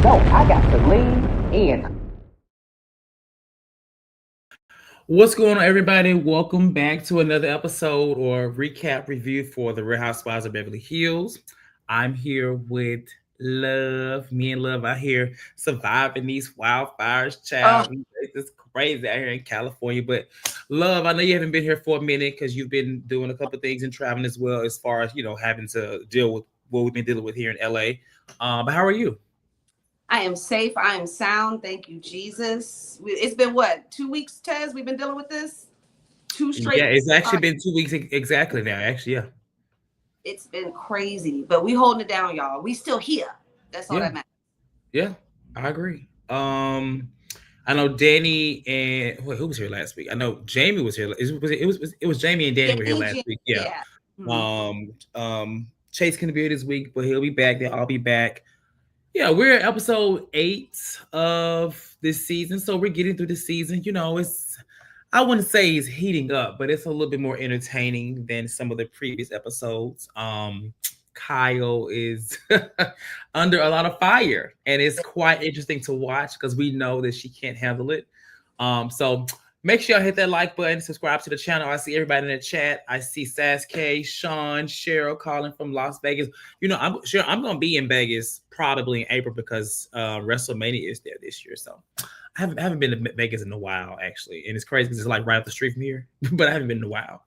go. I got to lean in. What's going on, everybody? Welcome back to another episode or recap review for the Real Housewives of Beverly Hills. I'm here with Love. Me and Love out here surviving these wildfires, Oh, child. It's crazy out here in California. But Love, I know you haven't been here for a minute because you've been doing a couple things and traveling as well, as far as having to deal with what we've been dealing with here in LA. But how are you? I am safe. I am sound. Thank you, Jesus. It's been what, 2 weeks, Tez? We've been dealing with this? Two Yeah, straight. it's actually been 2 weeks exactly now. Actually, yeah. It's been crazy, but we holding it down, y'all. We still here. That's all Yeah. that matters. Yeah, I agree. I know Danny and who was here last week? I know Jamie was here. It was Jamie and Danny were here last week. Yeah. Yeah. Mhm. Chase couldn't be here this week, but he'll be back. They'll all be back. Yeah, we're at episode 8 of this season, so we're getting through the season. I wouldn't say it's heating up, but it's a little bit more entertaining than some of the previous episodes. Kyle is under a lot of fire, and it's quite interesting to watch because we know that she can't handle it. So make sure y'all hit that like button, subscribe to the channel. I see everybody in the chat. I see Sasuke, Sean, Cheryl calling from Las Vegas. I'm gonna be in Vegas probably in April because WrestleMania is there this year. So I haven't been to Vegas in a while, actually, and it's crazy because it's like right up the street from here, but I haven't been in a while.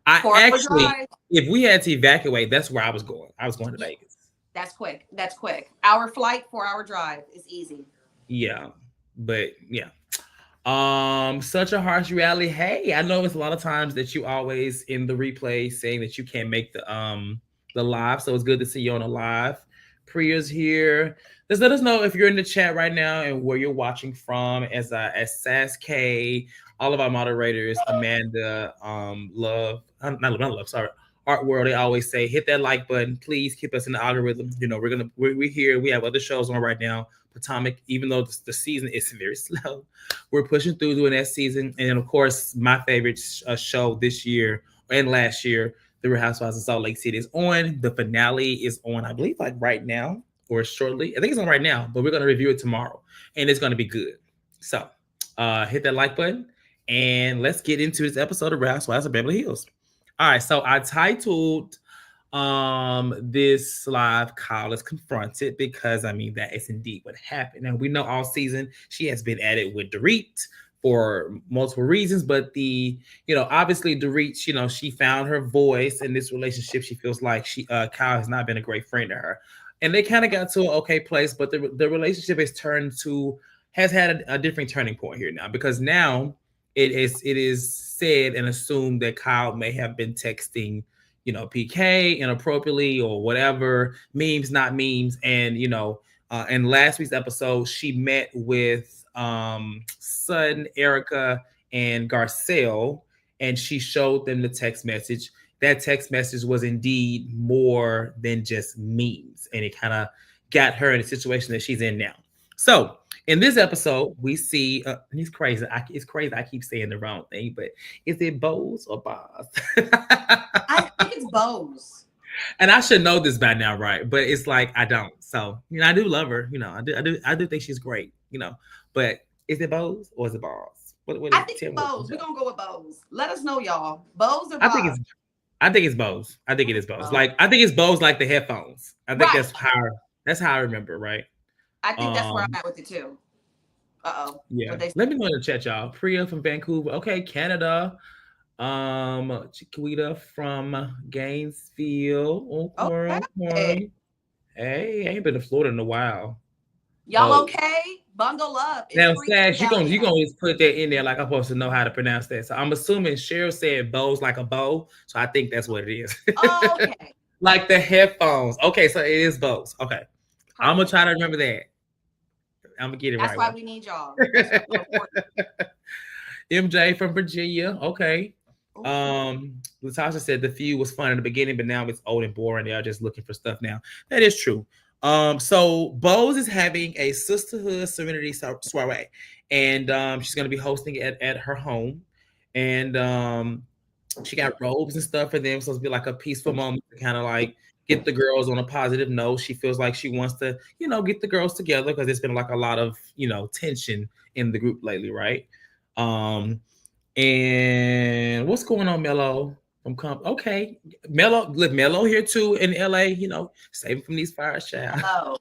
I 4 hour actually, drive. if we had to evacuate, that's where I was going. I was going to Yeah, Vegas. that's quick. That's quick. Hour flight, 4 hour drive is easy. Yeah, but yeah. Such a harsh reality. Hey, I know it's a lot of times that you always in the replay saying that you can't make the live, so it's good to see you on a live. Priya's here. Just let us know if you're in the chat right now and where you're watching from. As Sass K, all of our moderators, Amanda, Love, not Love, sorry, Art World. They always say hit that like button. Please keep us in the algorithm. We're here. We have other shows on right now. Potomac, even though the season is very slow, we're pushing through doing that season. And then, of course, my favorite show this year and last year, The Real Housewives of Salt Lake City is on. The finale is on, I believe, like right now or shortly. I think it's on right now, but we're going to review it tomorrow, and it's going to be good. So hit that like button, and let's get into this episode of Real Housewives of Beverly Hills. All right, so I titled this live Kyle is confronted because I mean that is indeed what happened. And we know all season she has been at it with Dorit for multiple reasons, but obviously Dorit, she found her voice in this relationship. She feels like Kyle has not been a great friend to her, and they kind of got to an okay place, but the relationship has had a different turning point here now, because now it is said and assumed that Kyle may have been texting PK inappropriately or whatever, memes, not memes. And, in last week's episode, she met with Sutton, Erica, and Garcelle, and she showed them the text message. That text message was indeed more than just memes, and it kind of got her in a situation that she's in now. So, in this episode, we see, and it's crazy. It's crazy. I keep saying the wrong thing, but is it Bose or Boz? I think it's Bose. And I should know this by now, right? But it's like I don't. So I do love her. I do think she's great. But is it Bose or is it Boz? What I is it? think Tell it's me Bose. We're gonna go with Bose. Let us know, y'all. Bose or I think Boz? it's I think it's Bose. I think it is Bose. Oh. Like I think it's Bose, like the headphones. I think Right. that's how I remember, right? I think that's where I'm Um, at with it too. Uh-oh. yeah. What they Let me know in the chat, y'all. Priya from Vancouver. Okay, Canada. Chiquita from Gainesville. Okay, Okay. okay. Hey, I ain't been to Florida in a while. Y'all Oh, okay? Bundle up. It's now freezing Sash, you down gonna here. you gonna always put that in there like I'm supposed to know how to pronounce that. So I'm assuming Cheryl said bows like a bow, so I think that's what it is. Okay. Like the headphones. Okay, so it is bows. Okay, I'm gonna Perfect. try to remember that. I'm gonna get it That's right why one. we need y'all. That's real important. MJ from Virginia. Okay. Ooh. Latasha said the feud was fun in the beginning, but now it's old and boring. They are just looking for stuff now. That is true. So Bose is having a sisterhood serenity soiree, and she's going to be hosting it at her home, and she got robes and stuff for them. So it's be like a peaceful moment to kind of like get the girls on a positive note. She feels like she wants to, get the girls together because there's been like a lot of, tension in the group lately, right? Um, and what's going on, Mello? Okay, Mello, look, Mello here too in LA. Saving from these fires, child.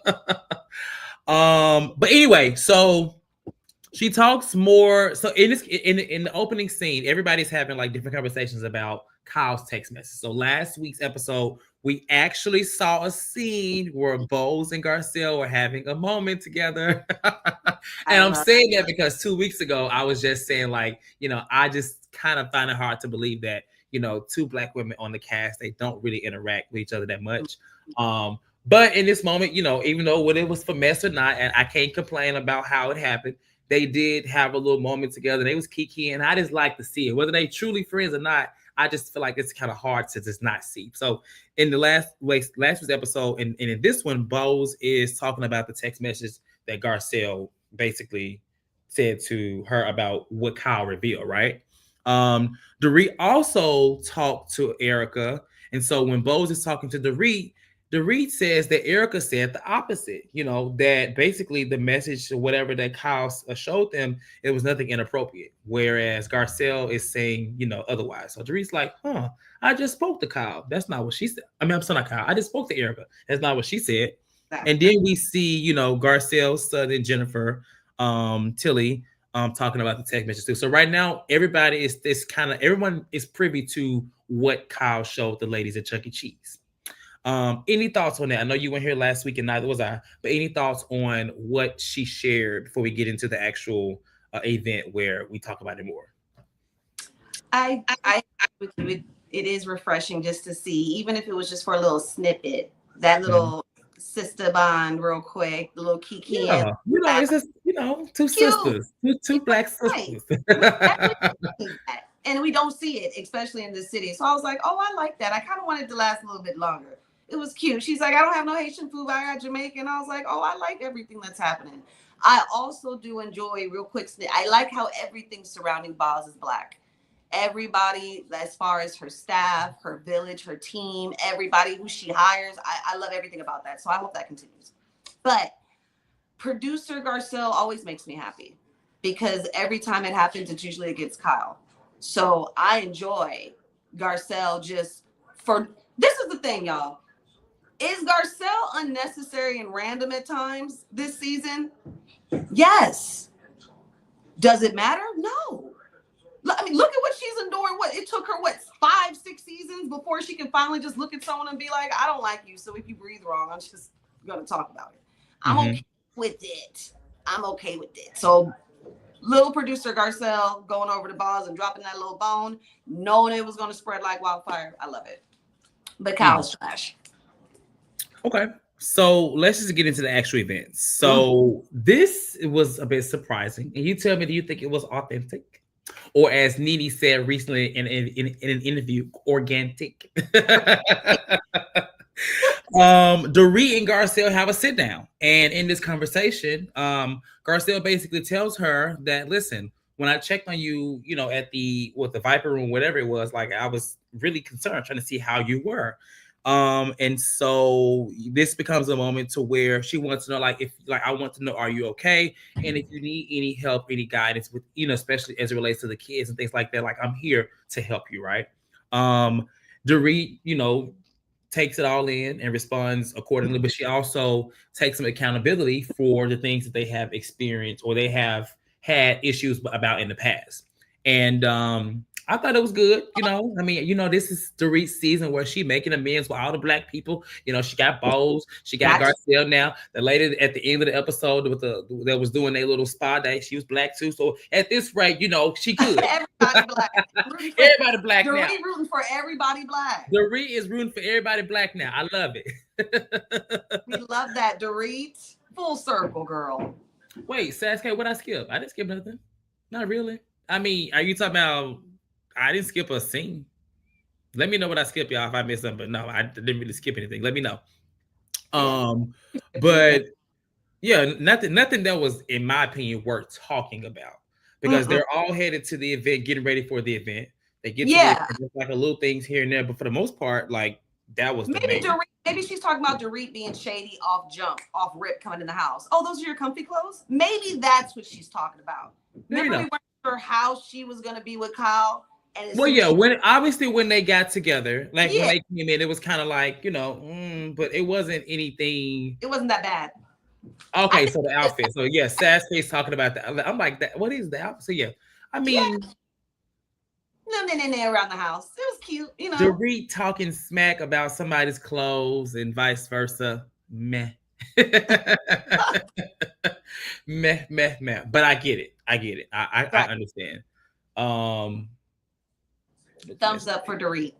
Hello. But anyway, so she talks more. So in the opening scene, everybody's having like different conversations about Kyle's text message. So last week's episode, we actually saw a scene where Bose and Garcelle were having a moment together. And I'm saying that because 2 weeks ago, I was just saying, like, I just kind of find it hard to believe that, two Black women on the cast, they don't really interact with each other that much. But in this moment, even though whether it was for mess or not, and I can't complain about how it happened, they did have a little moment together. They was kiki, and I just like to see it. Whether they truly friends or not, I just feel like it's kind of hard to just not see. So in the last week's episode, and in this one, Bose is talking about the text message that Garcelle basically said to her about what Kyle revealed, right? Dorit also talked to Erica. And so when Bose is talking to Dorit says that Erica said the opposite, that basically the message or whatever that Kyle showed them, it was nothing inappropriate. Whereas Garcelle is saying, otherwise. So Dorit's like, I just spoke to Kyle. That's not what she said. I mean, I'm sorry, not Kyle. I just spoke to Erica. That's not what she said. And then we see, Garcelle's son and Jennifer, Tilly, talking about the text message too. So right now, everybody is everyone is privy to what Kyle showed the ladies at Chuck E. Cheese. Any thoughts on that? I know you weren't here last week and neither was I, but any thoughts on what she shared before we get into the actual event where we talk about it more? I it is refreshing just to see, even if it was just for a little snippet, that little sister bond real quick, the little kiki. Yeah, it's just, two sisters, two Black sisters. And we don't see it, especially in the city. So I was like, oh, I like that. I kind of wanted it to last a little bit longer. It was cute. She's like, I don't have no Haitian food, but I got Jamaican. I was like, oh, I like everything that's happening. I also do enjoy, real quick, I like how everything surrounding Boz is Black. Everybody, as far as her staff, her village, her team, everybody who she hires, I love everything about that. So I hope that continues. But producer Garcelle always makes me happy because every time it happens, it's usually against Kyle. So I enjoy Garcelle this is the thing, y'all. Is Garcelle unnecessary and random at times this season? Yes. Does it matter? No. I mean, look at what she's enduring. It took her 5-6 seasons before she can finally just look at someone and be like, I don't like you. So if you breathe wrong, I'm just going to talk about it. I'm okay with it. So little producer Garcelle going over to Boz and dropping that little bone, knowing it was going to spread like wildfire. I love it. But Kyle's trash. Okay. So let's just get into the actual events. So this was a bit surprising. And you tell me, do you think it was authentic? Or as Nene said recently in an interview, organic? Dorit and Garcelle have a sit down. And in this conversation, Garcelle basically tells her that, listen, when I checked on you, at the Viper Room, whatever it was, like I was really concerned trying to see how you were. And so this becomes a moment to where she wants to know, I want to know, are you okay? And if you need any help, any guidance with, especially as it relates to the kids and things like that, like I'm here to help you, right? Dorit, takes it all in and responds accordingly, but she also takes some accountability for the things that they have experienced or they have had issues about in the past. And I thought it was good. I mean, this is Dorit's season where she making amends with all the Black people. She got Bose, she got Garcelle now. The lady at the end of the episode that was doing their little spa day, she was Black too. So at this rate, she could. Everybody Black. Everybody Black now. Dorit rooting for everybody Black. Dorit is rooting for everybody Black now. I love it. We love that, Dorit. Full circle, girl. Wait, Sasuke, what I skip? I didn't skip nothing. Not really. I mean, are you talking about? I didn't skip a scene. Let me know what I skipped, y'all, if I missed something. But no, I didn't really skip anything. Let me know. But yeah, nothing that was, in my opinion, worth talking about because they're all headed to the event, getting ready for the event. They get to like a little things here and there, but for the most part, like That was the Maybe main. Dorit, maybe she's talking about Dorit being shady off rip coming in the house. Oh, those are your comfy clothes? Maybe that's what she's talking about. Maybe Remember, we not. weren't sure how she was going to be with Kyle. And as Well, soon as yeah, she, when obviously when they got together, like when yeah, they came in, it was kind of like, but it wasn't anything. it wasn't that bad. I Okay, think so the outfit. So yeah, Sass face talking about that. I'm like, that. What is the outfit? So yeah, I yeah, mean, no, around the house. It was cute, Dorit talking smack about somebody's clothes and vice versa. Meh. Meh. But I get it. I get it. I Right. understand. Um, Thumbs up for Dorit.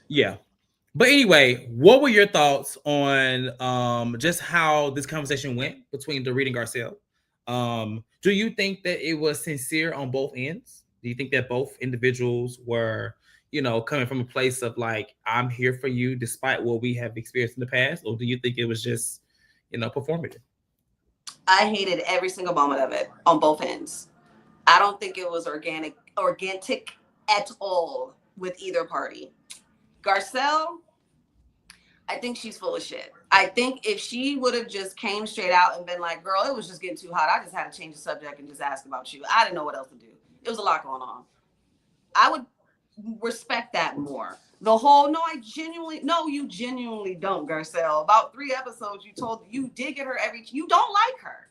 yeah. But anyway, what were your thoughts on just how this conversation went between Dorit and Garcelle? Do you think that it was sincere on both ends? Do you think that both individuals were, coming from a place of like, I'm here for you despite what we have experienced in the past? Or do you think it was just, performative? I hated every single moment of it on both ends. I don't think it was organic at all with either party. Garcelle, I think she's full of shit. I think if she would have just came straight out and been like, girl, it was just getting too hot. I just had to change the subject and just ask about you. I didn't know what else to do. It was a lot going on. I would respect that more. The whole, no, you genuinely don't, Garcelle. About 3 episodes, you did get her you don't like her.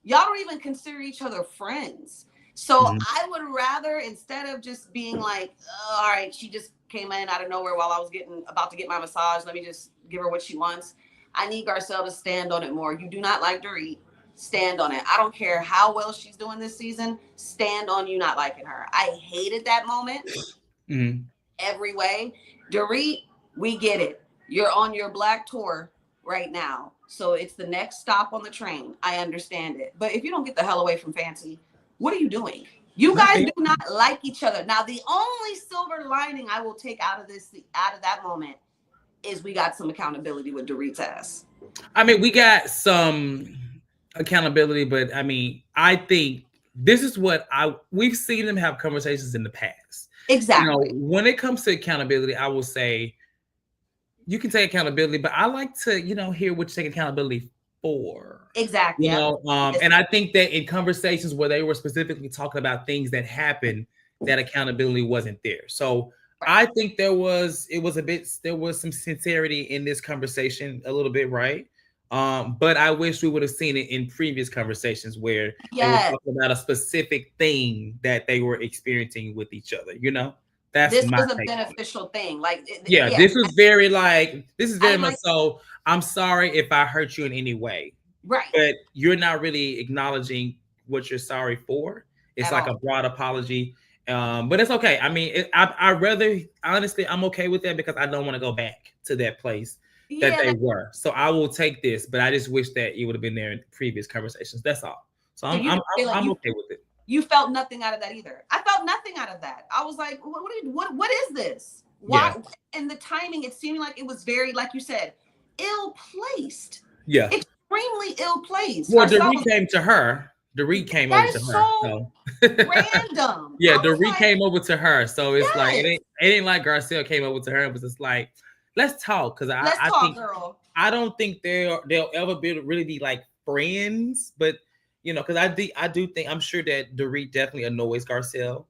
Y'all don't even consider each other friends. So Mhm. I would rather, instead of just being like, oh, all right, she just came in out of nowhere while I was about to get my massage. Let me just give her what she wants. I need Garcelle to stand on it more. You do not like Dorit. Stand on it. I don't care how well she's doing this season. Stand on you not liking her. I hated that moment. Mhm. Every way. Dorit, we get it. You're on your black tour right now. So it's the next stop on the train. I understand it. But if you don't get the hell away from Fancy, what are you doing? You guys do not like each other. Now, the only silver lining I will take out of that moment is we got some accountability with Dorit's ass. I mean, we got some accountability, but I mean, I think this is what we've seen them have conversations in the past. Exactly. When it comes to accountability, I will say you can take accountability, but I like to, hear what you take accountability for. Exactly. And I think that in conversations where they were specifically talking about things that happened, that accountability wasn't there. So I think there was some sincerity in this conversation a little bit, right? But I wish we would have seen it in previous conversations where they were talking about a specific thing that they were experiencing with each other, This was a beneficial thing. This was very much so. I'm sorry if I hurt you in any way. Right. But you're not really acknowledging what you're sorry for. It's like a broad apology. But it's okay. I mean, honestly, I'm okay with that because I don't want to go back to that place that they were. So I will take this, but I just wish that it would have been there in previous conversations. That's all. So I'm okay with it. You felt nothing out of that either. I felt nothing out of that. I was like, what is this? Why? Yeah. And the timing, it seemed like it was very, like you said, ill-placed. Yeah. Extremely ill-placed. Well, Dorit came to her. Dorit came over to her. So random. Yeah, Dorit came over to her. So it's like, it ain't like Garcelle came over to her. It was just like, let's talk. Because I think, girl. I don't think they'll ever really be like friends, but because I do think, I'm sure that Dorit definitely annoys Garcelle,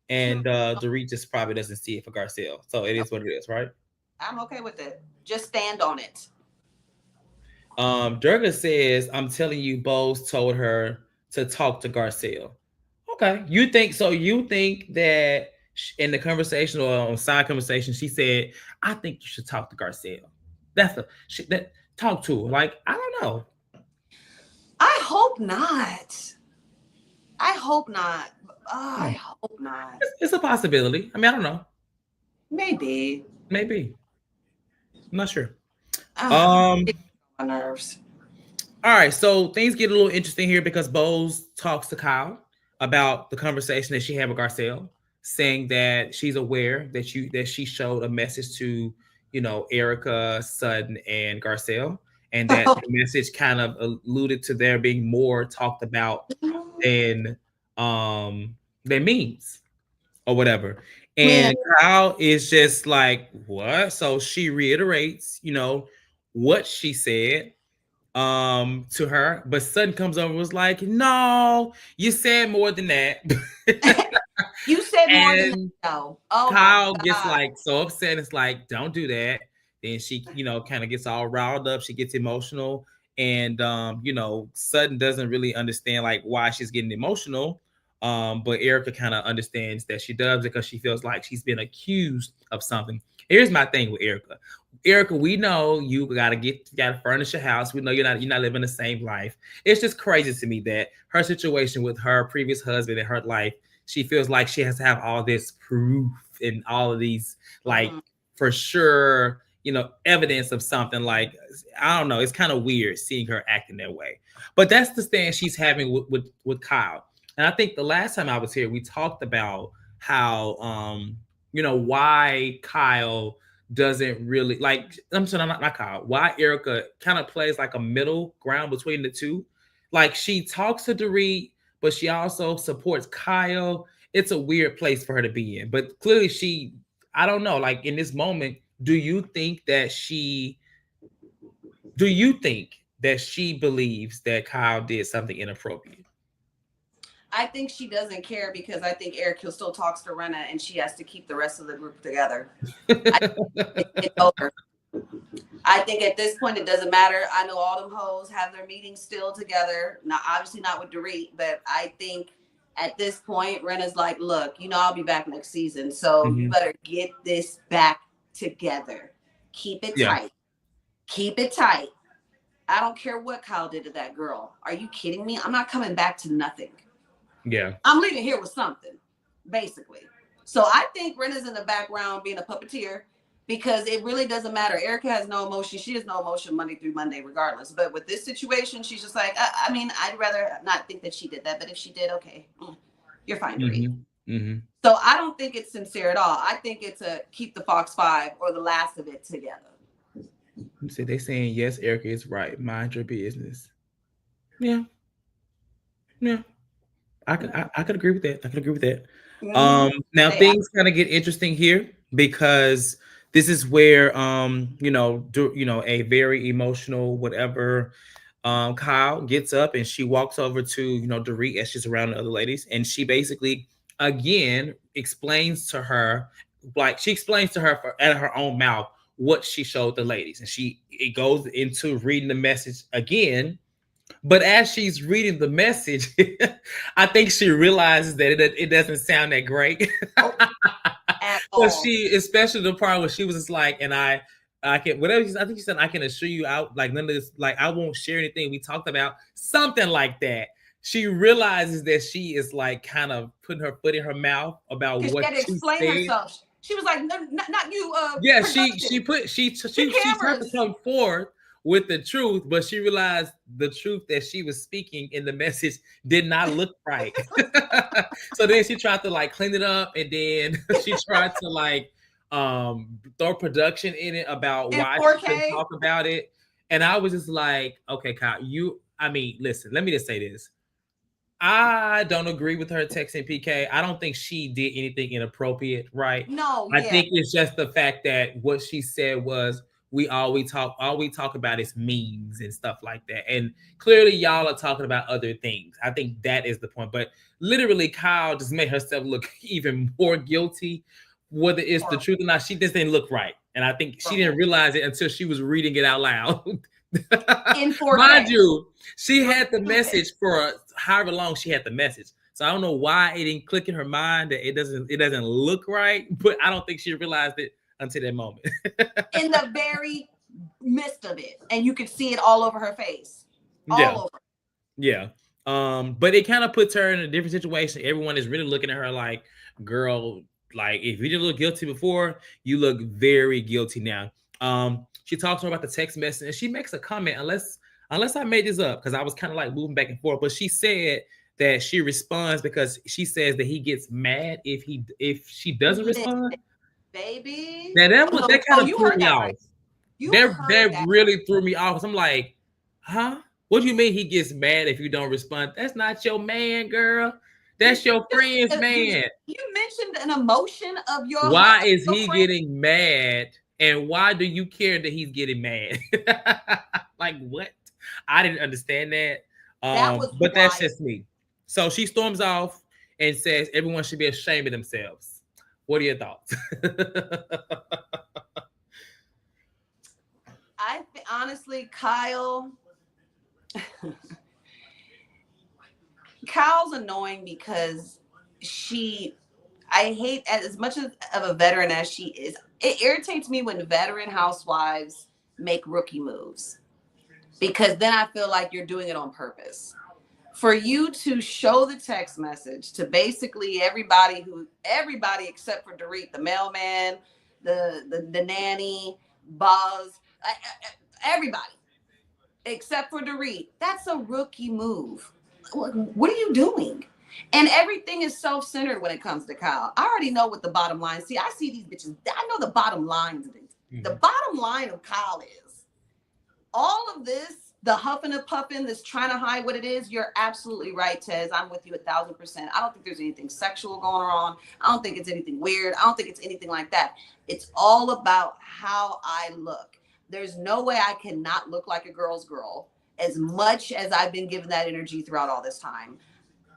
and Dorit just probably doesn't see it for Garcelle. So it is what it is, right? I'm okay with it. Just stand on it. Durga says, I'm telling you, Bose told her to talk to Garcelle. Okay. You think that in the conversation or on side conversation, she said, I think you should talk to Garcelle. Talk to her. Like, I don't know. I hope not. I hope not. I hope not. It's a possibility. I mean, I don't know. Maybe. I'm not sure. My nerves. All right, so things get a little interesting here because Bose talks to Kyle about the conversation that she had with Garcelle, saying that she's aware that she showed a message to, Erica, Sutton, and Garcelle, and that the message kind of alluded to there being more talked about than memes or whatever. Man, And Kyle is just like, what? So she reiterates, what she said to her, but Sutton comes over and was like, no, you said more than that. you said more than that, And though. Oh my Kyle gets God. like so upset. It's like, don't do that. Then she, kind of gets all riled up. She gets emotional. And Sutton doesn't really understand like why she's getting emotional. But Erica kind of understands that she does because she feels like she's been accused of something. Here's my thing with Erica. Erica, we know you gotta furnish a house. We know you're not living the same life. It's just crazy to me that her situation with her previous husband and her life, she feels like she has to have all this proof and all of these like for sure, evidence of something. Like, I don't know, it's kind of weird seeing her acting that way. But that's the stand she's having with Kyle. And I think the last time I was here, we talked about how why Kyle doesn't really like, I'm sorry, not Kyle, why Erica kind of plays like a middle ground between the two. Like, she talks to Dorit, but she also supports Kyle. It's a weird place for her to be in. But clearly I don't know, like in this moment, do you think that she believes that Kyle did something inappropriate? I think she doesn't care because I think Eric still talks to Rena and she has to keep the rest of the group together. It's over. I think at this point it doesn't matter. I know all them hoes have their meetings still together. Not obviously not with Dorit, but I think at this point Rena's like, look, I'll be back next season, so you better get this back together. Keep it tight. Keep it tight. I don't care what Kyle did to that girl. Are you kidding me? I'm not coming back to nothing. Yeah. I'm leaving here with something, basically. So I think Rena's in the background being a puppeteer because it really doesn't matter. Erica has no emotion. She has no emotion Monday through Monday, regardless. But with this situation, she's just like, I mean, I'd rather not think that she did that. But if she did, okay, you're fine, Dorit. So I don't think it's sincere at all. I think it's a keep the Fox 5 or the last of it together. See, they saying, yes, Erica is right. Mind your business. Yeah. Yeah. I could agree with that. I could agree with that. Now things kind of get interesting here because this is where a very emotional whatever Kyle gets up and she walks over to Dorit as she's around the other ladies, and she basically again explains to her, like she explains to her out of her own mouth what she showed the ladies, and it goes into reading the message again. But as she's reading the message, I think she realizes that it doesn't sound that great. So she, especially the part where she was just like, and I can, whatever, I think she said, I can assure you out, like none of this, like I won't share anything we talked about, something like that. She realizes that she is like kind of putting her foot in her mouth about what she had to explain herself. She was like, no, not you. Yeah, she tried to come forth with the truth, but she realized the truth that she was speaking in the message did not look right. So then she tried to like clean it up, and then she tried to like throw production in it about why she couldn't talk about it. And I was just like, okay, Kyle, listen, let me just say this. I don't agree with her texting PK. I don't think she did anything inappropriate, right? No, I think it's just the fact that what she said was all we talk about is memes and stuff like that. And clearly y'all are talking about other things. I think that is the point. But literally Kyle just made herself look even more guilty. Whether it's the truth or not, she just didn't look right. And I think she didn't realize it until she was reading it out loud. In 4K. Mind you, she had the message for however long she had the message. So I don't know why it didn't click in her mind that it doesn't look right, but I don't think she realized it until that moment. In the very midst of it, and you could see it all over her face. All over. Yeah. But it kind of puts her in a different situation. Everyone is really looking at her like, girl, like if you didn't look guilty before, you look very guilty now. She talks to her about the text message, and she makes a comment, unless I made this up, because I was kind of like moving back and forth, but she said that she responds because she says that he gets mad if she doesn't respond. Baby. Now that kind of threw me off. That really threw me off. I'm like, huh? What do you mean he gets mad if you don't respond? That's not your man, girl. That's your friend's man. You mentioned an emotion of your Why is he friend. getting mad? And why do you care that he's getting mad? Like what? I didn't understand that. That was But that's wild. just me. So she storms off and says everyone should be ashamed of themselves. What are your thoughts? Honestly, Kyle's annoying because I hate, as much of a veteran as she is, it irritates me when veteran housewives make rookie moves, because then I feel like you're doing it on purpose. For you to show the text message to basically everybody except for Dorit, the mailman, the nanny, Buzz, everybody except for Dorit, that's a rookie move. What are you doing? And everything is self-centered when it comes to Kyle. I already know what the bottom line. See, I see these bitches. I know the bottom line of these. Mm-hmm. The bottom line of Kyle is all of this, the huffing and puffing, this trying to hide what it is. You're absolutely right, Tez. I'm with you 1,000%. I don't think there's anything sexual going on. I don't think it's anything weird. I don't think it's anything like that. It's all about how I look. There's no way I cannot look like a girl's girl, as much as I've been given that energy throughout all this time.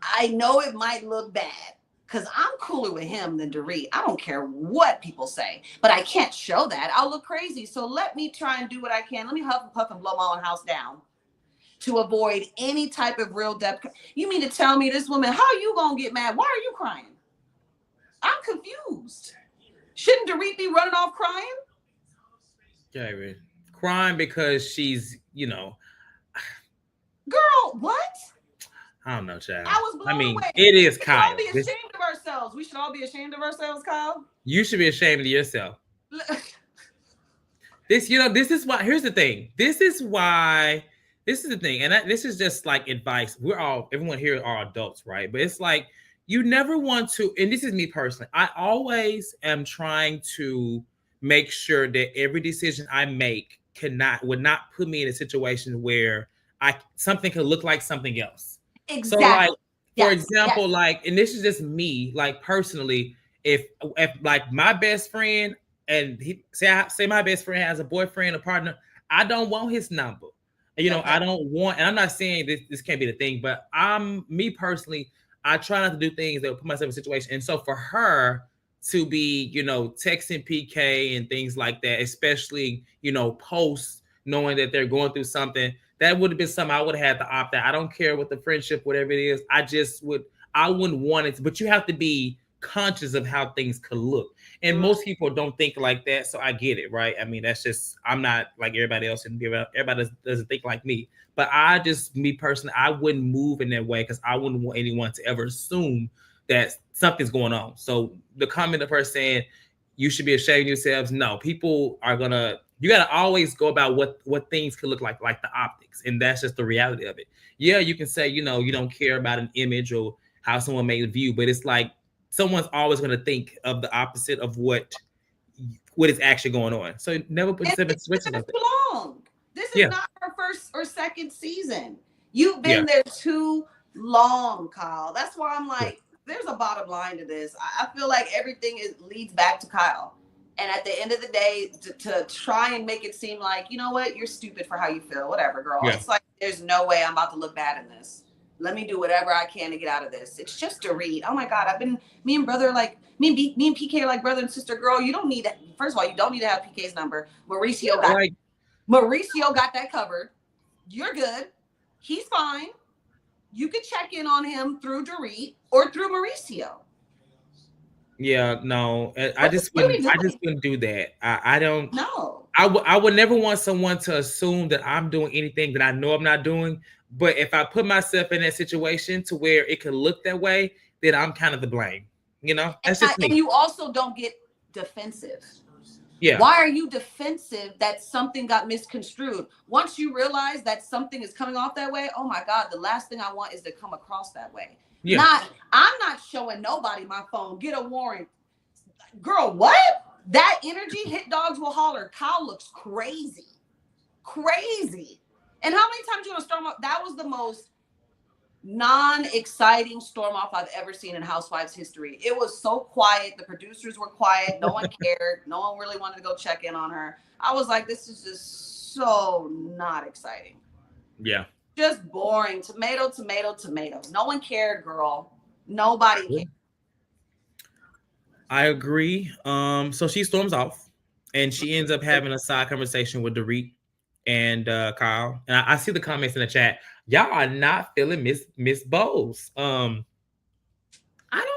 I know it might look bad because I'm cooler with him than Dorit. I don't care what people say, but I can't show that. I'll look crazy. So let me try and do what I can. Let me huff and puff and blow my own house down to avoid any type of real depth. You mean to tell me this woman, how are you going to get mad? Why are you crying? I'm confused. Shouldn't Dorit be running off crying? Yeah, crying because she's, Girl, what? I don't know, child. I was blown away. It is Kyle. We should all be ashamed of ourselves. We should all be ashamed of ourselves, Kyle. You should be ashamed of yourself. This is why. Here's the thing. This is the thing, and this is just like advice. Everyone here are adults, right? But it's like you never want to. And this is me personally. I always am trying to make sure that every decision I make would not put me in a situation where something could look like something else. Exactly. So like, for example, like, and this is just me, like personally, if like my best friend and say my best friend has a boyfriend, a partner, I don't want his number. I don't want, and I'm not saying this can't be the thing, but me personally, I try not to do things that will put myself in a situation. And so for her to be, texting PK and things like that, especially, posts knowing that they're going through something, that would have been something I would have had to opt out. I don't care what the friendship, whatever it is. I wouldn't want it, but you have to be conscious of how things could look. And most people don't think like that. So I get it, right? I mean, that's just, I'm not like everybody else, and everybody doesn't think like me. But me personally, I wouldn't move in that way because I wouldn't want anyone to ever assume that something's going on. So the comment of her saying, you should be ashamed of yourselves. No, people are you got to always go about what things could look like the optics. And that's just the reality of it. Yeah, you can say, you don't care about an image or how someone made a view, but it's like someone's always going to think of the opposite of what is actually going on. So never put yourself in a situation like that. This is not her first or second season. You've been there too long, Kyle. That's why I'm like, there's a bottom line to this. I feel like everything leads back to Kyle. And at the end of the day, to try and make it seem like, you know what, you're stupid for how you feel. Whatever, girl. Yeah. It's like, there's no way I'm about to look bad in this. Let me do whatever I can to get out of this. It's just a read. Oh my God, me and PK are like brother and sister. Girl, you don't need, first of all, you don't need to have PK's number. Mauricio got that covered. You're good. He's fine. You could check in on him through Dorit or through Mauricio. Yeah, no, I just wouldn't do that. I don't know. I would never want someone to assume that I'm doing anything that I know I'm not doing. But if I put myself in that situation to where it could look that way, then I'm kind of to blame. That's just me. And you also don't get defensive. Yeah. Why are you defensive that something got misconstrued? Once you realize that something is coming off that way, oh my God, the last thing I want is to come across that way. Yeah. I'm not showing nobody my phone. Get a warrant. Girl, what? That energy, hit dogs will holler. Kyle looks crazy. Crazy. And how many times you want to storm up? That was the most non-exciting storm off I've ever seen in Housewives history. It was so quiet. The producers were quiet. No one cared. No one really wanted to go check in on her. I was like, this is just so not exciting. Yeah. Just boring. Tomato, tomato, tomato. No one cared, girl. Nobody cared. I agree. So she storms off and she ends up having a side conversation with Dorit and Kyle. And I see the comments in the chat. Y'all are not feeling Miss Bowles. I don't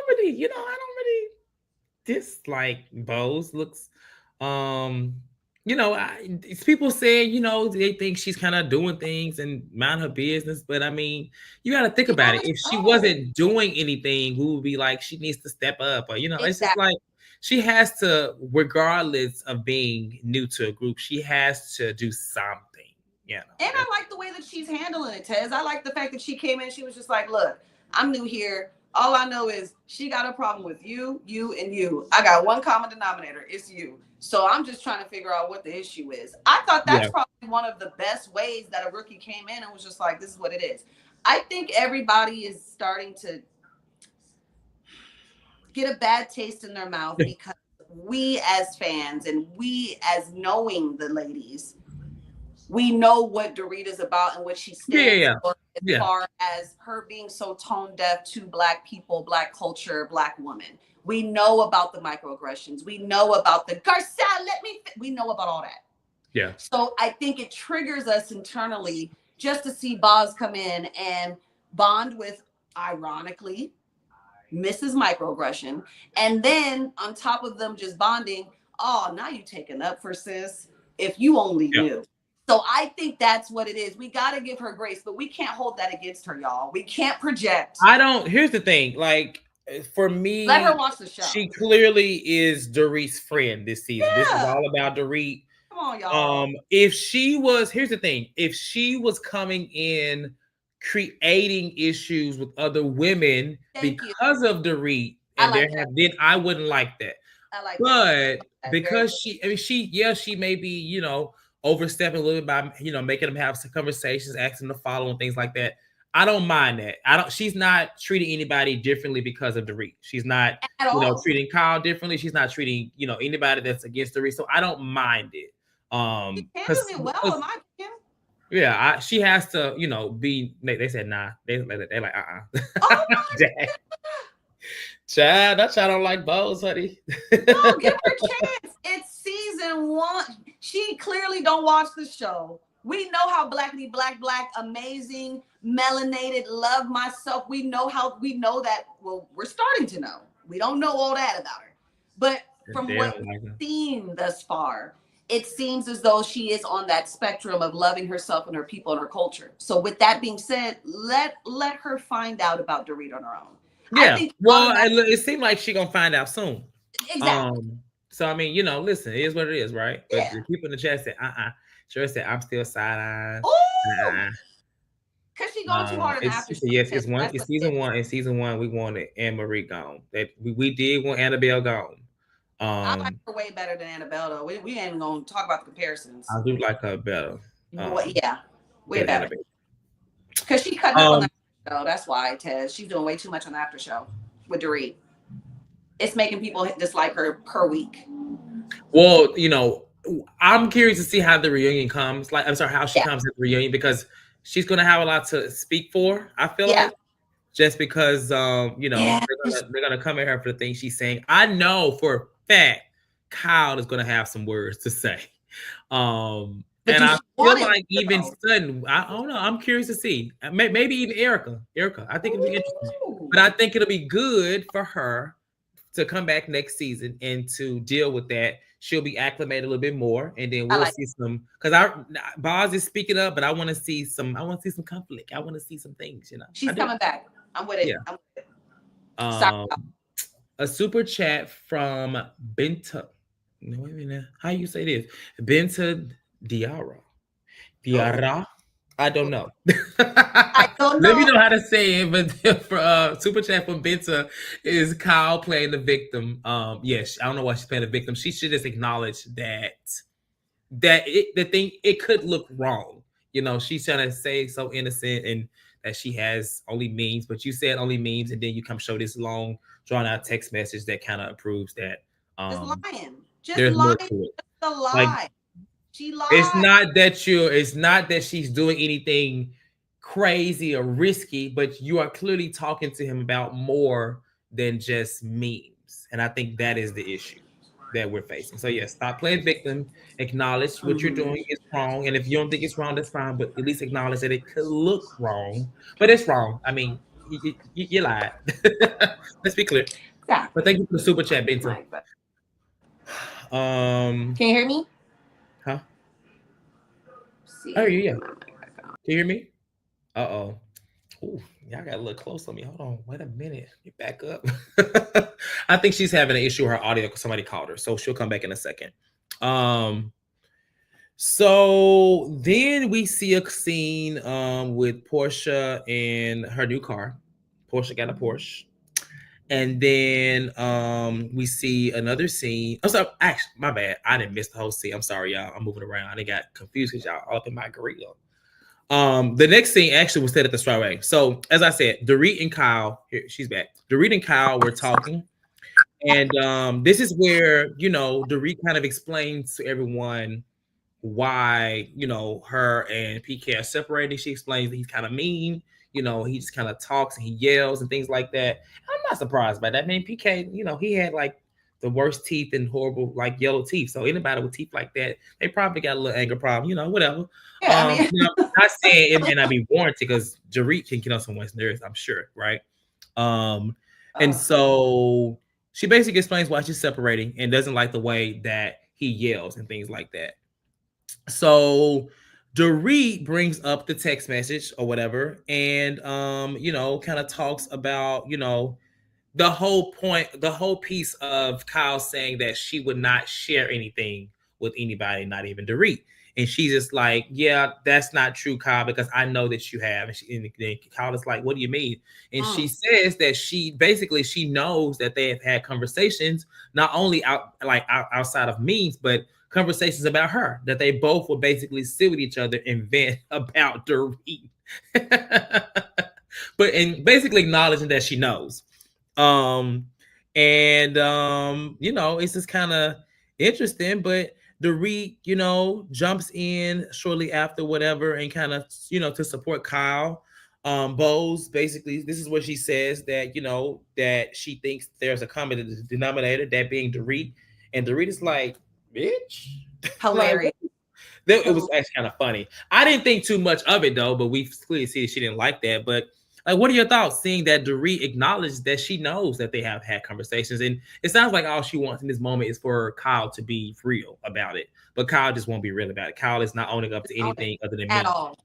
really, I don't really dislike Bowles. Looks it's people saying, they think she's kind of doing things and mind her business. But I mean, you got to think about it. If she wasn't doing anything, we would be like, she needs to step up, or, it's just like she has to, regardless of being new to a group, she has to do something. Yeah. And I like the way that she's handling it, Tez. I like the fact that she came in, she was just like, look, I'm new here. All I know is she got a problem with you, and you. I got one common denominator. It's you. So I'm just trying to figure out what the issue is. I thought that's probably one of the best ways that a rookie came in and was just like, this is what it is. I think everybody is starting to get a bad taste in their mouth because we as fans and we as knowing the ladies, we know what Dorit is about and what she stands for as far as her being so tone deaf to Black people, Black culture, Black women. We know about the microaggressions. We know about the Garcelle, we know about all that. Yeah. So I think it triggers us internally just to see Boz come in and bond with, ironically, Mrs. Microaggression. And then on top of them just bonding, oh, now you taking up for sis. If you only knew. So I think that's what it is. We got to give her grace, but we can't hold that against her, y'all. We can't project. Here's the thing. Like, for me, let her watch the show. She clearly is Dorit's friend this season. This is all about Dorit. Come on, y'all. Here's the thing. If she was coming in creating issues with other women because of Dorit, and then I wouldn't like that. I like that. But because she may be, overstepping a little bit by, making them have some conversations, asking them to follow and things like that. I don't mind that. She's not treating anybody differently because of Dorit. She's not, treating Kyle differently. She's not treating, anybody that's against Dorit. So I don't mind it. She handles it well, in my opinion. Yeah, she has to, be. They said nah. They're like Oh my God. Child, that child don't like Bowles, honey. No, give her a chance. It's season 1. She clearly don't watch the show. We know how black, amazing, melanated, love myself. We know that. Well, we're starting to know. We don't know all that about her. But from what we've seen thus far, it seems as though she is on that spectrum of loving herself and her people and her culture. So with that being said, let her find out about Dorit on her own. Yeah. It seemed like she's going to find out soon. Exactly. So, I mean, listen, it is what it is, right? But the people in the chat said, Sure said, I'm still side-eyeing. Because she going too hard in after. Yes, it's season 1. In season 1, we wanted Anne Marie gone. We did want Annabelle gone. I like her way better than Annabelle, though. We ain't going to talk about the comparisons. I do like her better. Way better. Because she cut up on the show. That's why, Tez. She's doing way too much on the after show with Dorit. It's making people dislike her per week. Well, I'm curious to see how the reunion comes. How she comes at the reunion, because she's going to have a lot to speak for, I feel like. Just because, they're going to come at her for the things she's saying. I know for a fact Kyle is going to have some words to say. And I feel like even Sutton, I don't know. I'm curious to see. Maybe even Erica. I think it'll be interesting. But I think it'll be good for her to come back next season and to deal with that. She'll be acclimated a little bit more, and then we'll see some. Because Boz is speaking up, but I want to see some conflict. I want to see some things. She's coming back. I'm with it. Yeah. I'm with it. A super chat from Benta. No, wait a minute. How you say this? Benta Diarra. I don't know. I don't know. Let me know how to say it. But for super chat from Benta is Kyle playing the victim. Yes, I don't know why she's playing the victim. She should just acknowledge that it could look wrong. She's trying to say so innocent, and that she has only memes, but you said only memes, and then you come show this long drawn out text message that kind of proves that Just lying. Just there's more lying. to it. Just a Like lie. She it's lied. not that it's not that she's doing anything crazy or risky, but you are clearly talking to him about more than just memes. And I think that is the issue that we're facing. So yes, stop playing victim, acknowledge what you're doing is wrong. And if you don't think it's wrong, that's fine, but at least acknowledge that it could look wrong, but it's wrong. I mean, you lied. Let's be clear. Exactly. But thank you for the super chat, Benton. Can you hear me? Huh? See. Oh yeah. Can you hear me? Uh-oh. Ooh, y'all got a little close on me. Hold on. Wait a minute. Get back up. I think she's having an issue with her audio because somebody called her. So she'll come back in a second. So then we see a scene with Portia and her new car. Portia got a Porsche. And then we see another scene. Oh, sorry, actually, my bad. I didn't miss the whole scene. I'm sorry, y'all. I'm moving around. I got confused because y'all all up in my grill. The next scene actually was set at the strawberry. So as I said, Dorit and Kyle, here she's back. Dorit and Kyle were talking, and this is where Dorit kind of explains to everyone why her and PK are separating. She explains that he's kind of mean. He just kind of talks and he yells and things like that. I'm not surprised by that. I mean, PK, he had like the worst teeth and horrible like yellow teeth. So anybody with teeth like that, they probably got a little anger problem. Whatever. Yeah, I mean, not saying it may not be warranted because Dorit can get on someone's nerves, I'm sure, right? And so she basically explains why she's separating and doesn't like the way that he yells and things like that. So Dorit brings up the text message or whatever, and kind of talks about, the whole point, the whole piece of Kyle saying that she would not share anything with anybody, not even Dorit. And she's just like, yeah, that's not true, Kyle, because I know that you have. And Kyle is like, what do you mean? And she says that she knows that they have had conversations, not only outside of memes, but conversations about her, that they both will basically sit with each other and vent about Dorit. And basically acknowledging that she knows. It's just kind of interesting, but Dorit, jumps in shortly after whatever and kind of, to support Kyle. Bose, basically, this is what she says, that, that she thinks there's a common denominator, that being Dorit. And Dorit is like, bitch. Hilarious. It was actually kind of funny. I didn't think too much of it, though, but we clearly see that she didn't like that. But like, what are your thoughts seeing that Dorit acknowledged that she knows that they have had conversations? And it sounds like all she wants in this moment is for Kyle to be real about it. But Kyle just won't be real about it. Kyle is not owning up to anything other than at all.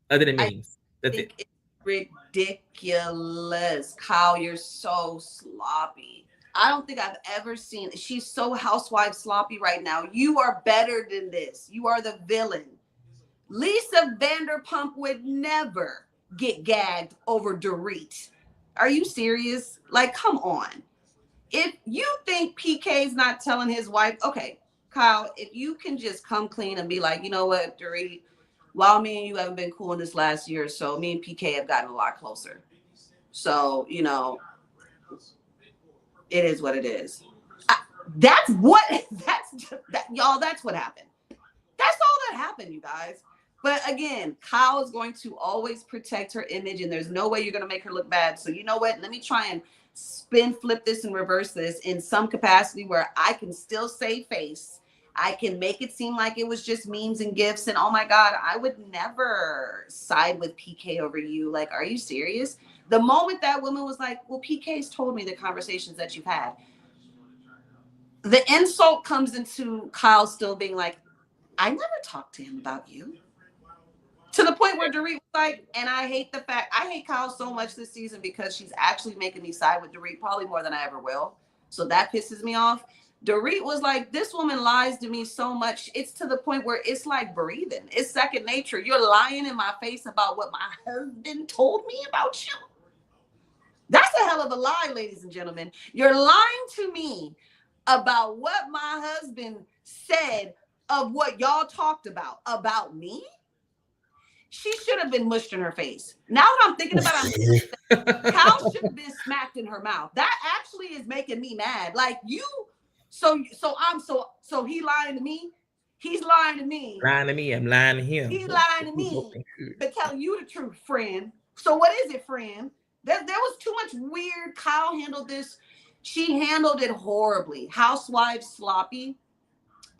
Other than memes. That's it. It's ridiculous. Kyle, you're so sloppy. I don't think I've ever seen. She's so housewife sloppy right now. You are better than this. You are the villain. Lisa Vanderpump would never get gagged over Dorit. Are you serious? Like, come on. If you think PK's not telling his wife, okay, Kyle, if you can just come clean and be like, you know what, Dorit, while me and you haven't been cool in this last year or so, me and PK have gotten a lot closer. So, it is what it is. That's what happened. That's all that happened, you guys. But again, Kyle is going to always protect her image, and there's no way you're going to make her look bad. So you know what? Let me try and flip this and reverse this in some capacity where I can still save face. I can make it seem like it was just memes and gifts. And oh my God, I would never side with PK over you. Like, are you serious? The moment that woman was like, well, PK's told me the conversations that you've had. The insult comes into Kyle still being like, I never talked to him about you. To the point where Dorit was like, and I hate Kyle so much this season because she's actually making me side with Dorit probably more than I ever will. So that pisses me off. Dorit was like, this woman lies to me so much. It's to the point where it's like breathing. It's second nature. You're lying in my face about what my husband told me about you. That's a hell of a lie, ladies and gentlemen. You're lying to me about what my husband said of what y'all talked about me. She should have been mushed in her face. Now that I'm thinking about it, Kyle should have been smacked in her mouth. That actually is making me mad. Like you, so he lying to me. He's lying to me. Lying to me, I'm lying to him. He's lying to me, but telling you the truth, friend. So what is it, friend? There was too much weird. Kyle handled this. She handled it horribly. Housewives sloppy,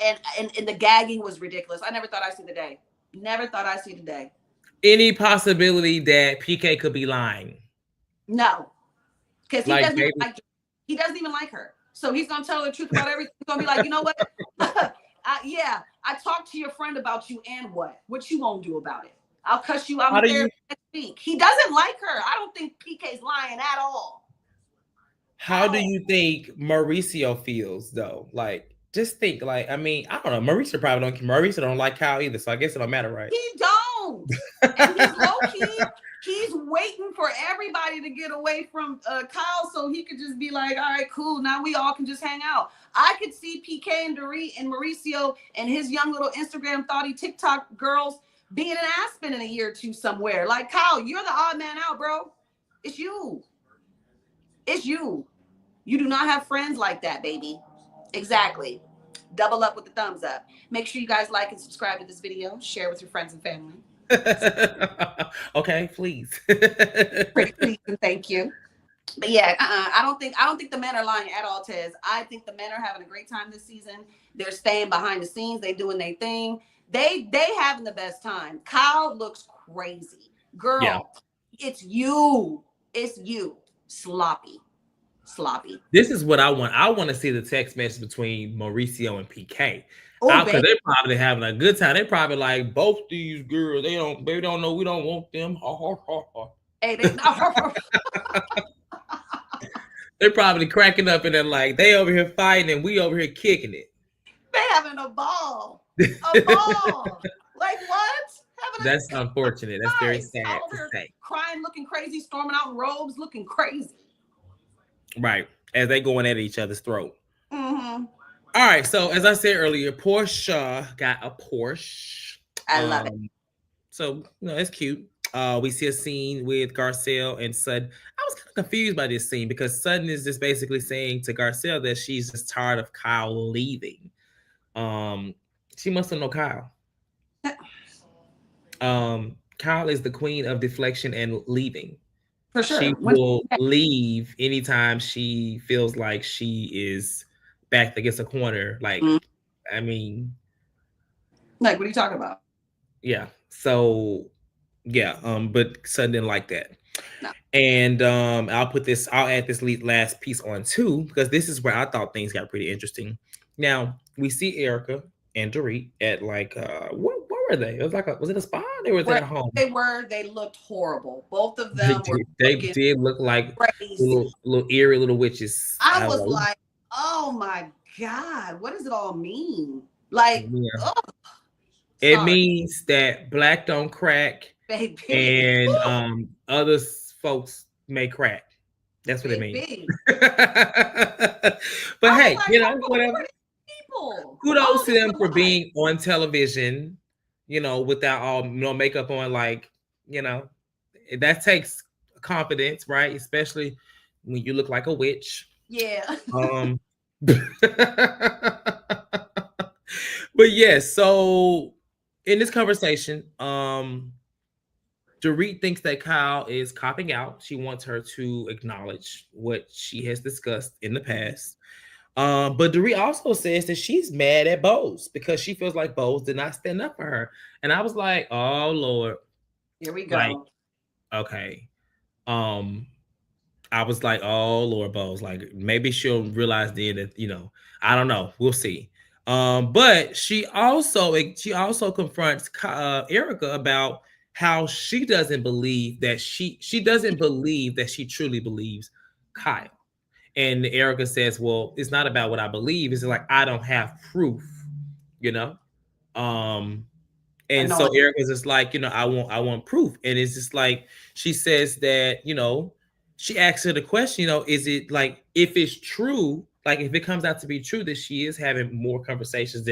and the gagging was ridiculous. I never thought I'd see the day. Never thought I'd see the day. Any possibility that PK could be lying? No, because he doesn't even like her. So he's gonna tell her the truth about everything. He's gonna be like, you know what? I talked to your friend about you, and what you won't do about it? I'll cuss you out there next week. He doesn't like her. I don't think PK's lying at all. How do you think Mauricio feels though? Like, just think. Like, I mean, I don't know. Mauricio probably don't. Mauricio don't like Kyle either, so I guess it don't matter, right? He don't. And he's low key. He's waiting for everybody to get away from Kyle so he could just be like, all right, cool. Now we all can just hang out. I could see PK and Dorit and Mauricio and his young little Instagram thoughty TikTok girls being in Aspen in a year or two somewhere. Like, Kyle, you're the odd man out, bro. It's you. It's you. You do not have friends like that, baby. Exactly. Double up with the thumbs up. Make sure you guys like and subscribe to this video. Share with your friends and family. Okay, please. Pretty please and thank you. But yeah, I don't think the men are lying at all, Tez. I think the men are having a great time this season. They're staying behind the scenes. They doing their thing. They having the best time. Kyle looks crazy. Girl, yeah. It's you. It's you. Sloppy. This is what I want. I want to see the text message between Mauricio and PK. Because they're probably having a good time. They're probably like, both these girls, they don't know we don't want them. Hey, they're probably cracking up and they're like, they over here fighting and we over here kicking it. They having a ball. A ball. Like what? That's unfortunate. That's very sad to say. Crying, looking crazy, storming out in robes, looking crazy. Right. As they going at each other's throat. Mm-hmm. All right. So as I said earlier, Portia got a Porsche. I love it. So, it's cute. We see a scene with Garcelle and Sutton. I was kind of confused by this scene because Sutton is just basically saying to Garcelle that she's just tired of Kyle leaving. She must have known Kyle. Kyle is the queen of deflection and leaving. For sure. She will leave anytime she feels like she is backed against a corner. Like, I mean, like, what are you talking about? Yeah. So, yeah. But Sutton didn't like that. No. And I'll add this last piece on too, because this is where I thought things got pretty interesting. Now we see Erica and Dorit at like what were they? It was like was it a spa? They were at home. They looked horrible. Both of them they did look like little eerie little witches. I was like, oh my God, what does it all mean? Like, it means that black don't crack, baby. And other folks may crack. That's what it means. But hey, like, whatever. Kudos to them for being on television, without all makeup on. Like, that takes confidence, right? Especially when you look like a witch. Yeah. But yes, so in this conversation, Dorit thinks that Kyle is copping out. She wants her to acknowledge what she has discussed in the past. But Dorit also says that she's mad at Bose because she feels like Bose did not stand up for her. And I was like, oh Lord. Here we go. Like, okay. I was like, oh Lord, Bose. Like, maybe she'll realize then that, I don't know. We'll see. But she also confronts Erica about how she doesn't believe that she truly believes Kyle. And Erica says, well, it's not about what I believe. It's like, I don't have proof, and so Erica's just like, I want proof. And it's just like, she says that, she asks her the question, is it like, if it's true, like if it comes out to be true that she is having more conversations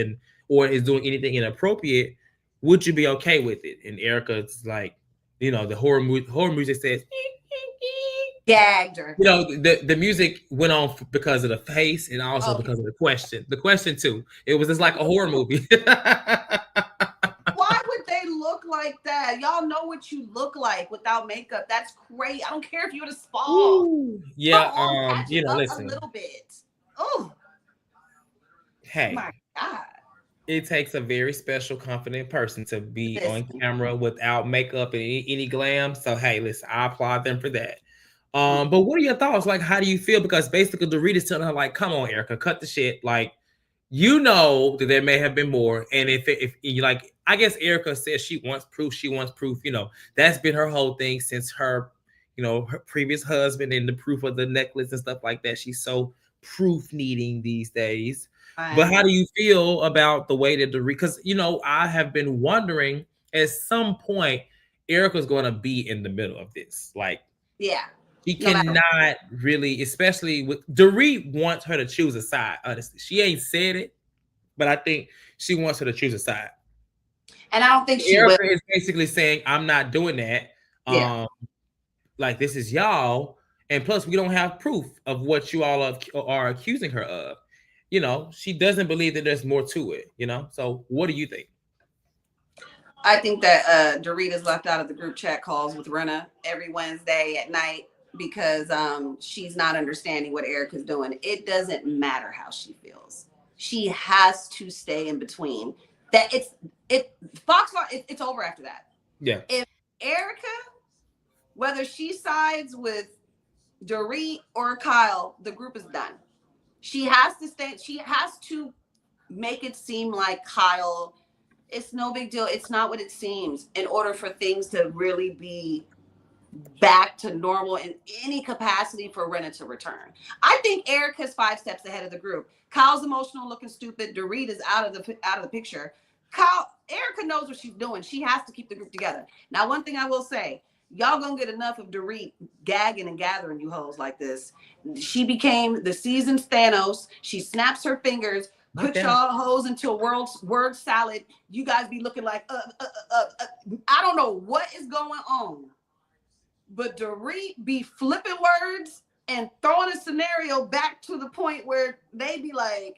or is doing anything inappropriate, would you be okay with it? And Erica's like, the horror music says, Gagged her. the music went on because of the face and also Okay. because of the question. The question too. It was just like a horror movie. Why would they look like that? Y'all know what you look like without makeup. That's great. I don't care if you're the spa. Yeah, Come on, patch it up a listen. little bit. Oh Hey, my God. it takes a very special, confident person to be on Listen. camera without makeup and any glam. So hey, listen, I applaud them for that. But what are your thoughts? Like, how do you feel? Because basically, Dorita's telling her, like, come on, Erica, cut the shit. Like, that there may have been more. And if you like, I guess Erica says she wants proof. She wants proof. That's been her whole thing since her, her previous husband and the proof of the necklace and stuff like that. She's so proof needing these days. But how do you feel about the way that because I have been wondering at some point Erica's going to be in the middle of this. Like, yeah, she cannot really, especially with Dorit wants her to choose a side. Honestly, she ain't said it, but I think she wants her to choose a side. And I don't think Erica is basically saying, "I'm not doing that. Yeah. Like this is y'all, and plus we don't have proof of what you all are accusing her of. She doesn't believe that there's more to it. So what do you think? I think that Dorit is left out of the group chat calls with Renna every Wednesday at night because she's not understanding what Erica's doing. It doesn't matter how she feels. She has to stay in between. That Fox, it's over after that. Yeah. If Erica, whether she sides with Dorit or Kyle, the group is done. She has to stay. She has to make it seem like Kyle, it's no big deal. It's not what it seems in order for things to really be back to normal in any capacity for Renna to return. I think Erica's 5 steps ahead of the group. Kyle's emotional, looking stupid. Dorit is out of the picture. Erica knows what she's doing. She has to keep the group together. Now, one thing I will say, y'all gonna get enough of Dorit gagging and gathering you hoes like this. She became the seasoned Thanos. She snaps her fingers, put y'all hoes into a word salad. You guys be looking like, I don't know what is going on. But Dorit be flipping words and throwing a scenario back to the point where they be like,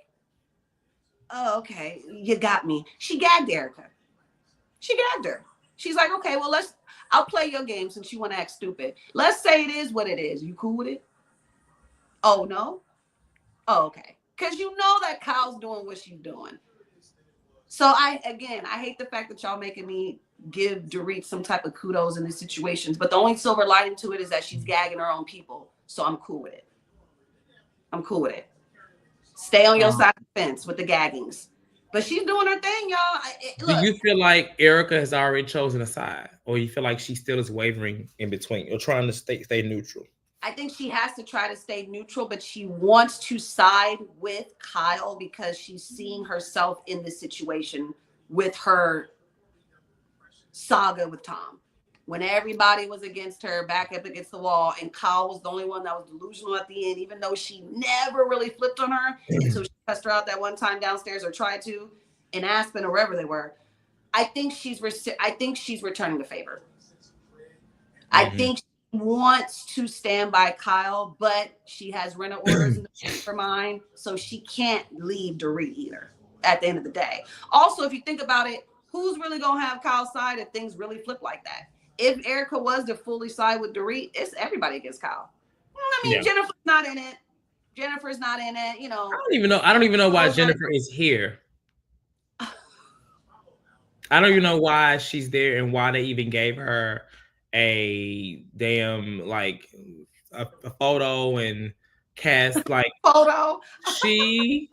oh, okay, you got me. She gagged Erica. She gagged her. She's like, okay, well, I'll play your game since you want to act stupid. Let's say it is what it is. You cool with it? Oh, no? Oh, okay. Because you know that Kyle's doing what she's doing. So I hate the fact that y'all making me give Dorit some type of kudos in these situations. But the only silver lining to it is that she's gagging her own people. So I'm cool with it. I'm cool with it. Stay on your side of the fence with the gaggings. But she's doing her thing, y'all. Do you feel like Erica has already chosen a side? Or you feel like she still is wavering in between or trying to stay neutral? I think she has to try to stay neutral, but she wants to side with Kyle because she's seeing herself in this situation with her saga with Tom. When everybody was against her, back up against the wall, and Kyle was the only one that was delusional at the end, even though she never really flipped on her until she cussed her out that one time downstairs, or tried to in Aspen or wherever they were. I think she's returning the favor. I think she wants to stand by Kyle, but she has Renna orders in her mind, so she can't leave Dorit either at the end of the day. Also, if you think about it, who's really going to have Kyle's side if things really flip like that? If Erica was to fully side with Dorit, it's everybody against Kyle. I mean, Jennifer's not in it. Jennifer's not in it, I don't even know why Jennifer is here. I don't even know why she's there and why they even gave her a damn like a photo and cast like photo. She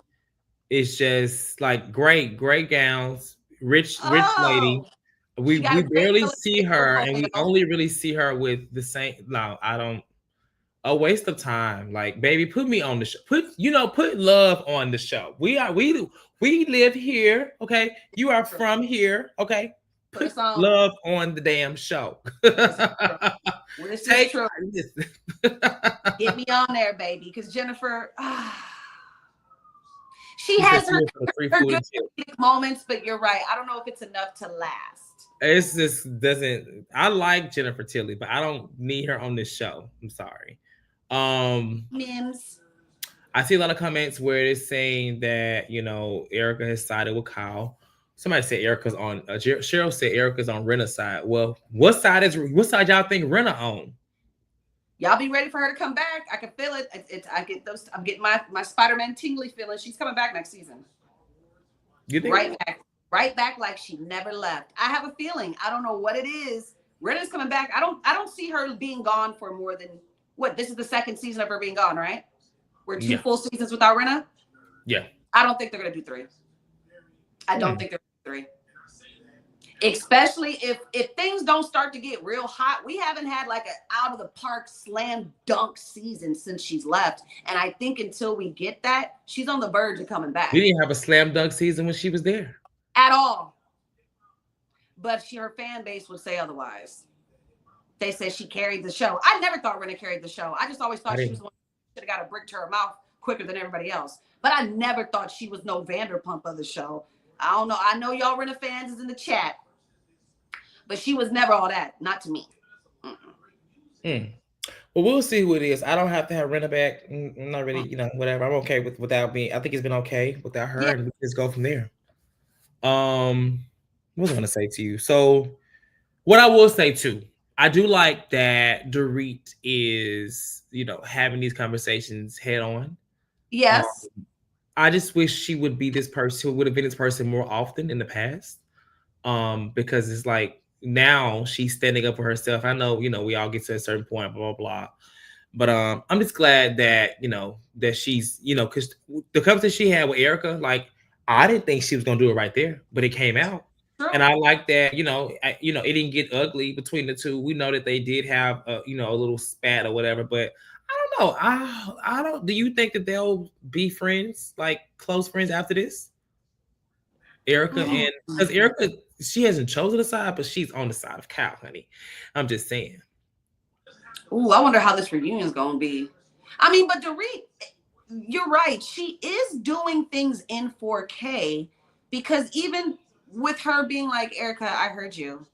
is just like great gowns, rich lady. We barely see her, and we only really see her with the same. No, I don't. A waste of time. Like, baby, put me on the show. Put love on the show. We live here. Okay, you are from here. Okay, put love on the damn show. This is true. Get me on there, baby, because Jennifer. She She said has she was for the free her food good and chill. moments, but you're right. I don't know if it's enough to last. It's just doesn't. I like Jennifer Tilly, but I don't need her on this show. I'm sorry. Mims. I see a lot of comments where it's saying that Erica has sided with Kyle. Somebody said Erica's on. Cheryl said Erica's on Renna's side. Well, what side y'all think Renna on? Y'all be ready for her to come back. I can feel it. I get those. I'm getting my Spider-Man tingly feeling. She's coming back next season. You think right back like she never left. I have a feeling. I don't know what it is. Renna's coming back. I don't see her being gone for more than what? This is the second season of her being gone, right? We're two full seasons without Renna. Yeah. I don't think they're gonna do 3. I don't think they're gonna do 3. Especially if things don't start to get real hot. We haven't had like an out of the park slam dunk season since she's left. And I think until we get that, she's on the verge of coming back. We didn't have a slam dunk season when she was there. At all. But her fan base would say otherwise. They said she carried the show. I never thought Renna carried the show. I just always thought she was one who should have got a brick to her mouth quicker than everybody else. But I never thought she was no Vanderpump of the show. I don't know. I know y'all Renna fans is in the chat. But she was never all that. Not to me. Well, we'll see who it is. I don't have to have Renna back. I'm not really, whatever. I'm okay without being. I think it's been okay without her, and we just go from there. What was I going to say to you? So, what I will say too, I do like that Dorit is, having these conversations head on. Yes. I just wish she would be this person, who would have been this person more often in the past. Because it's like now she's standing up for herself. I know, we all get to a certain point, blah, blah, blah. But I'm just glad that, that she's, because the conversation she had with Erica, like, I didn't think she was going to do it right there, but it came out. True. And I like that, it didn't get ugly between the two. We know that they did have, a little spat or whatever, but I don't know. I don't, do you think that they'll be friends, like close friends after this? Erica and, because Erica, she hasn't chosen a side, but she's on the side of Kyle, honey. I'm just saying. Ooh, I wonder how this reunion's going to be. I mean, but Dorit, you're right. She is doing things in 4K because even with her being like, Erica, I heard you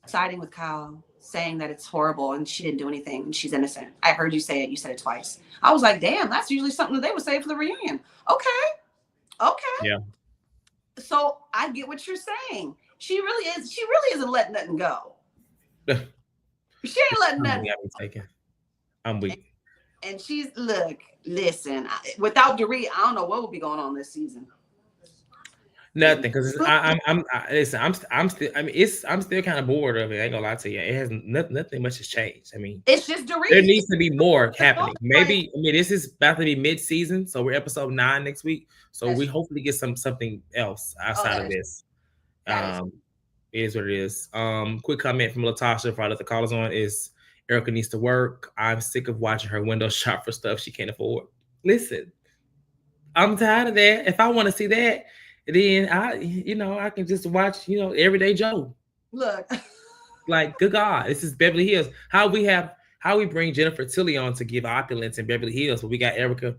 siding with Kyle, saying that it's horrible and she didn't do anything and she's innocent. I heard you say it. You said it twice. I was like, damn, that's usually something that they would say for the reunion. Okay. Yeah. So I get what you're saying. She really isn't letting nothing go. She ain't letting nothing go. I'm weak. And she's listen. Without Dorit, I don't know what would be going on this season. Nothing, because I'm still kind of bored of it. I ain't gonna lie to you. It has nothing much has changed. I mean, it's just Dorit. There needs to be more happening. Maybe this is about to be mid-season, so we're episode 9 next week. So we hopefully get something else outside of this. It is what it is. Quick comment from Latasha for the callers on is Erica needs to work. I'm sick of watching her window shop for stuff she can't afford. Listen, I'm tired of that. If I want to see that, then I can just watch, Everyday Joe. Look. Like, good God, this is Beverly Hills. How we bring Jennifer Tilly on to give opulence in Beverly Hills, but we got Erica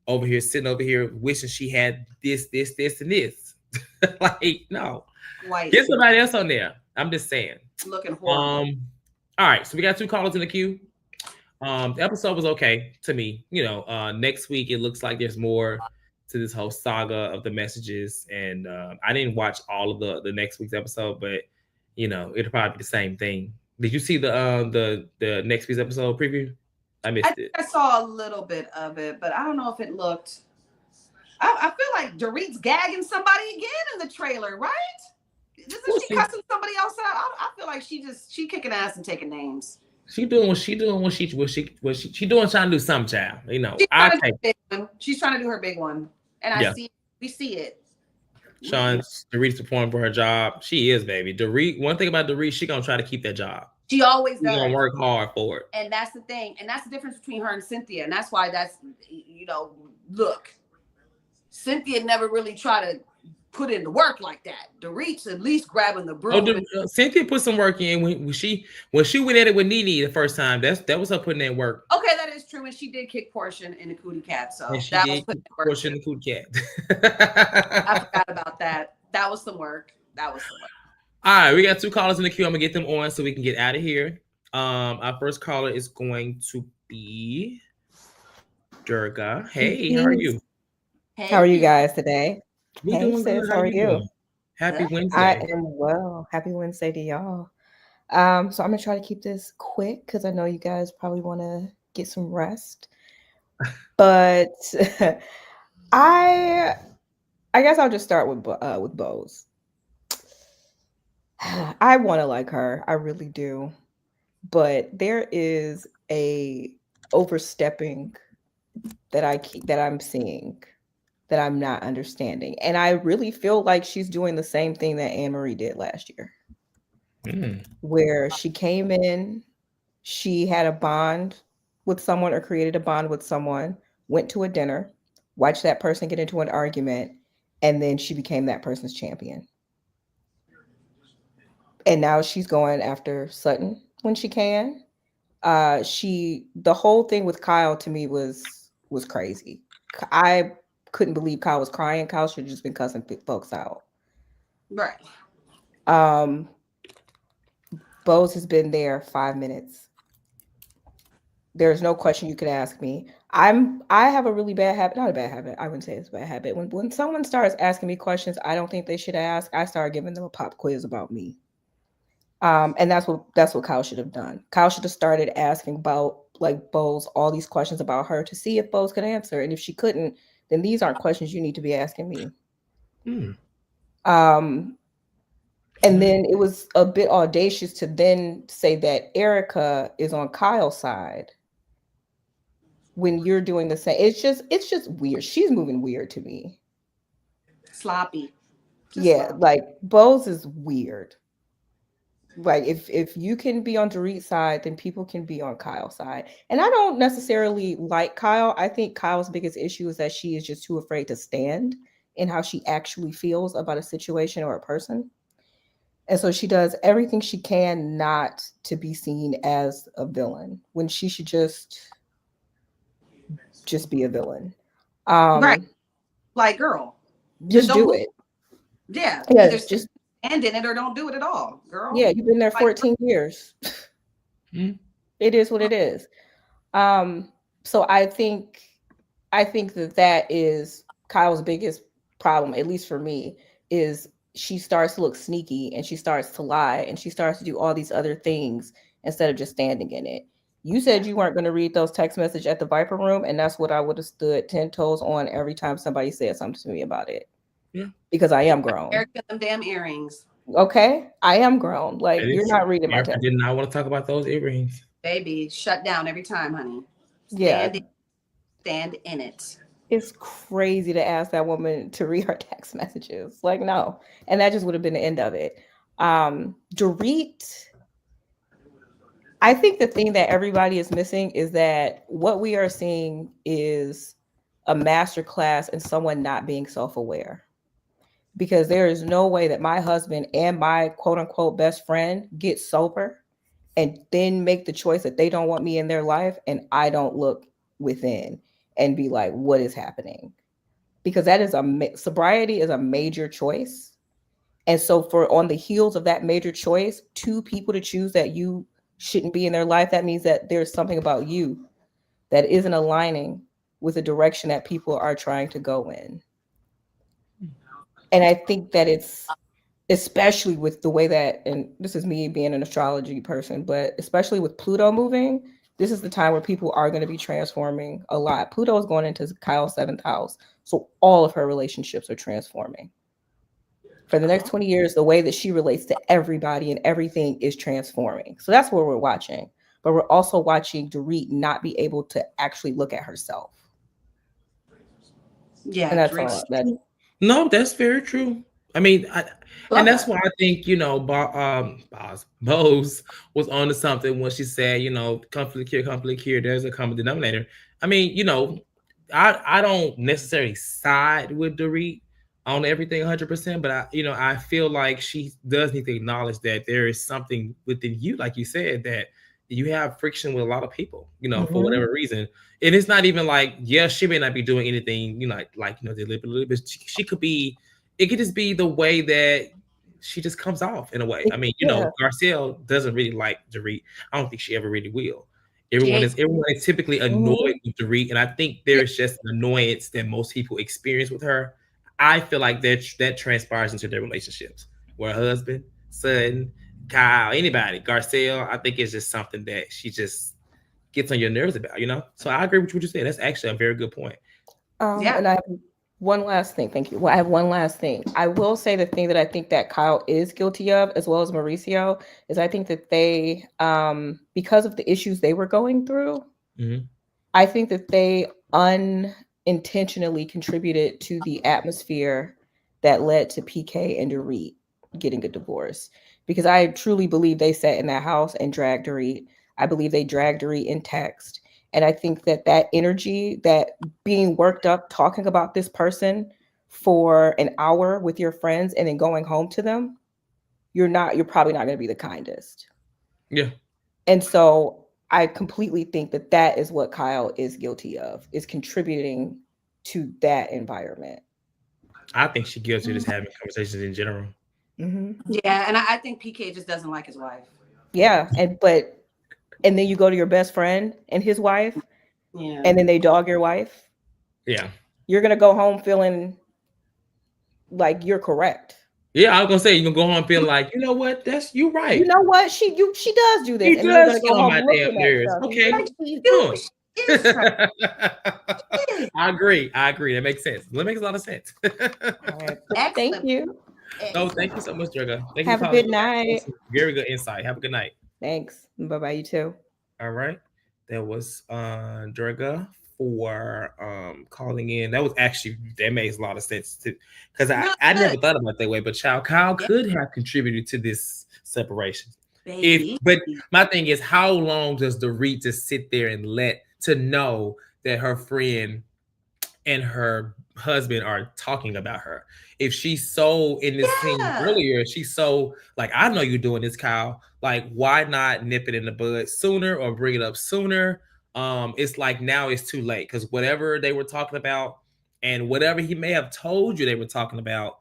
over here sitting over here wishing she had this, and this. Like, no. White. Get somebody else on there. I'm just saying. Looking horrible. All right, so we got 2 callers in the queue. The episode was okay to me. Next week it looks like there's more to this whole saga of the messages, and I didn't watch all of the next week's episode, but it'll probably be the same thing. Did you see the next week's episode preview? I missed it. I saw a little bit of it, but I don't know if it looked. I feel like Dorit's gagging somebody again in the trailer, right? Isn't she cussing somebody else out? I feel like she kicking ass and taking names. She doing what she doing, trying to do some child. She's trying to do her big one. And we see it. Dorit's performing for her job. She is, baby. Dorit, one thing about Dorit, she gonna try to keep that job. She always does. She's gonna work hard for it. And that's the thing. And that's the difference between her and Cynthia. And that's why look, Cynthia never really tried to put in the work like that. Dorit's at least grabbing the Oh, broom. Cynthia put some work in when she went at it with Nene the first time. That was her putting in work. Okay, that is true. And she did kick Portia in the cootie cat. And So she that was did putting in work portion too. the food cat. I forgot about that. That was some work. That was some work. All right, we got two callers in the queue. I'm gonna get them on so we can get out of here. Our first caller is going to be Durga. Hey, how are you? Hey, How are you guys today? We Hey doing good. sis, How how are you you? doing? Happy good. I Wednesday. am well. Happy Wednesday to y'all. So I'm gonna try to keep this quick because I know you guys probably want to get some rest. But I I guess I'll just start with Bose. I want to like her, I really do, but there is a overstepping that I'm seeing that I'm not understanding, and I really feel like she's doing the same thing that Anne Marie did last year, Mm. where she came in, she had a bond with someone or created a bond with someone, went to a dinner, watched that person get into an argument, and then she became that person's champion. And now she's going after Sutton when she can. She the whole thing with Kyle to me was crazy. I couldn't believe Kyle was crying. Kyle should have just been cussing folks out. Right. Um, Bose has been there 5 minutes. There's no question you could ask me. I have a really bad habit, not a bad habit. I wouldn't say it's a bad habit. When someone starts asking me questions I don't think they should ask, I start giving them a pop quiz about me. And that's what Kyle should have done. Kyle should have started asking about like Bose all these questions about her to see if Bose could answer. And if she couldn't, then these aren't questions you need to be asking me. Mm. Um, and then it was a bit audacious to then say that Erica is on Kyle's side when you're doing the same. It's just weird. She's moving weird to me. Sloppy. Just Yeah, sloppy. like Bose is weird. Like if you can be on Dorit's side, then people can be on Kyle's side. And I don't necessarily like Kyle. I think Kyle's biggest issue is that she is just too afraid to stand in how she actually feels about a situation or a person. And so she does everything she can not to be seen as a villain when she should just be a villain. Right. Um, Like, girl, just don't do move. it. Yeah. Yeah, Either just stand in it or don't do it at all, yeah, girl. you've been there Like, 14 years. Mm. It is what it is. Um, so I think that is Kyle's biggest problem, at least for me, is she starts to look sneaky and she starts to lie and she starts to do all these other things instead of just standing in it. You said you weren't going to read those text messages at the Viper Room, and that's what I would have stood 10 toes on every time somebody said something to me about it. Yeah. Because I am grown. Erica, them damn earrings. Okay? I am grown. Like, That you're is true. not reading my Erica text. did not want to talk about those earrings. Baby, shut down every time, honey. Yeah. Stand in it. It's crazy to ask that woman to read her text messages. Like, no. And that just would have been the end of it. Dorit, I think the thing that everybody is missing is that what we are seeing is a master class in someone not being self-aware. Because there is no way that my husband and my quote unquote best friend get sober and then make the choice that they don't want me in their life and I don't look within and be like, what is happening? Because that is sobriety is a major choice. And so for on the heels of that major choice, two people to choose that you shouldn't be in their life, that means that there's something about you that isn't aligning with the direction that people are trying to go in. And I think that it's especially with the way that, and this is me being an astrology person, but especially with Pluto moving, this is the time where people are going to be transforming a lot. Pluto is going into Kyle's seventh house. So all of her relationships are transforming. For the next 20 years, the way that she relates to everybody and everything is transforming. So that's what we're watching. But we're also watching Dorit not be able to actually look at herself. Yeah, And that's all. No, that's very true. I mean, and that's that. why I think Bose was on to something when she said, conflict here. There's a common denominator. I mean, I don't necessarily side with Dorit. on everything 100%, but I feel like she does need to acknowledge that there is something within you, like you said, that you have friction with a lot of people, for whatever reason. And it's not even like, yeah, she may not be doing anything, deliberately, but she could be, it could just be the way that she just comes off in a way. I mean, Garcelle doesn't really like Dorit. I don't think she ever really will. Everyone is typically annoyed with Dorit, and I think there's just an annoyance that most people experience with her. I feel like that transpires into their relationships, where husband, son, Kyle, anybody, Garcelle. I think it's just something that she just gets on your nerves about. So I agree with what you said. That's actually a very good point. And I have one last thing. Thank you. Well, I have one last thing. I will say the thing that I think that Kyle is guilty of, as well as Mauricio, is I think that they, because of the issues they were going through, I think that they unintentionally contributed to the atmosphere that led to PK and Dorit getting a divorce. Because I truly believe they sat in that house and dragged Dorit. I believe they dragged Dorit in text. And I think that energy, that being worked up, talking about this person for an hour with your friends and then going home to them, you're probably not going to be the kindest. Yeah. And so I completely think that is what Kyle is guilty of, is contributing to that environment. I think she's guilty of just having conversations in general. Yeah, and I think PK just doesn't like his wife. Yeah, and then you go to your best friend and his wife, and then they dog your wife. Yeah. You're going to go home feeling like you're correct. Yeah, I was going to say, you're going to go home feeling like, you know what, you're right. You know what, she does do this. She and does you're going to go home looking at okay. I agree. That makes sense. That makes a lot of sense. All right. Thank you. No, thank you so much, Durga. Have a good night. Very good insight. Have a good night. Thanks. Bye-bye, you too. All right. That was Durga for calling in. That makes a lot of sense because I never thought about it that way. But Kyle could have contributed to this separation. But my thing is, how long does Dorit just sit there and to know that her friend and her husband are talking about her? If she's so in this scene earlier, she's so like, I know you're doing this, Kyle. Like, why not nip it in the bud sooner or bring it up sooner? It's like now it's too late because whatever they were talking about and whatever he may have told you they were talking about,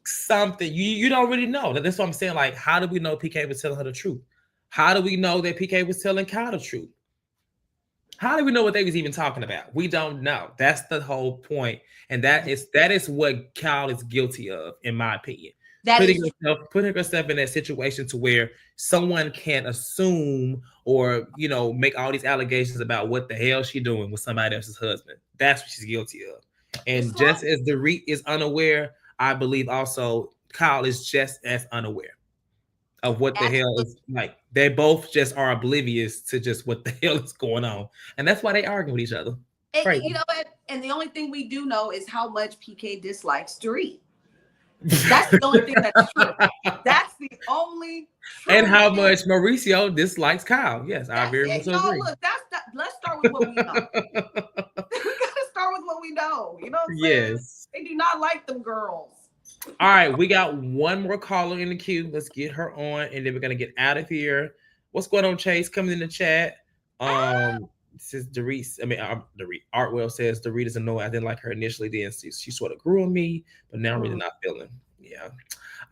something you don't really know. That's what I'm saying. Like, how do we know PK was telling her the truth? How do we know that PK was telling Kyle the truth? How do we know what they was even talking about? We don't know. That's the whole point. And that is what Kyle is guilty of, in my opinion. Putting herself in that situation to where someone can assume or, make all these allegations about what the hell she's doing with somebody else's husband. That's what she's guilty of. And just as Dorit is unaware, I believe also Kyle is just as unaware of what the hell is like. They both just are oblivious to just what the hell is going on. And that's why they argue with each other. And, you know what? And the only thing we do know is how much PK dislikes Dorit. That's the only thing that's true. That's the only true and how much Mauricio dislikes Kyle. Yes, I very much agree. Look, let's start with what we know. We gotta start with what we know. You know what I'm saying? Yes. They do not like them girls. All right, we got one more caller in the queue. Let's get her on, and then we're gonna get out of here. What's going on, Chase? Coming in the chat. This is Dorit. Dorit. Artwell says Dorit is annoying. I didn't like her initially. Then she sort of grew on me, but now I'm really not feeling. Yeah,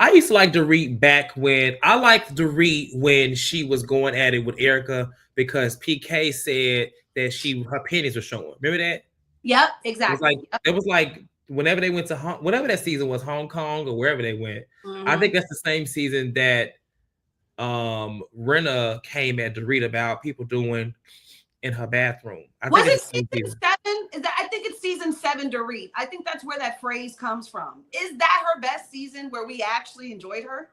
I used to like Dorit back when I liked Dorit when she was going at it with Erica because PK said that her pennies were showing. Remember that? Yep, exactly. It was like whenever they went to whatever that season was, Hong Kong or wherever they went. I think that's the same season that Renna came at Dorit about people doing in her bathroom. I think it's season 7? I think it's season 7, Dorit. I think that's where that phrase comes from. Is that her best season where we actually enjoyed her?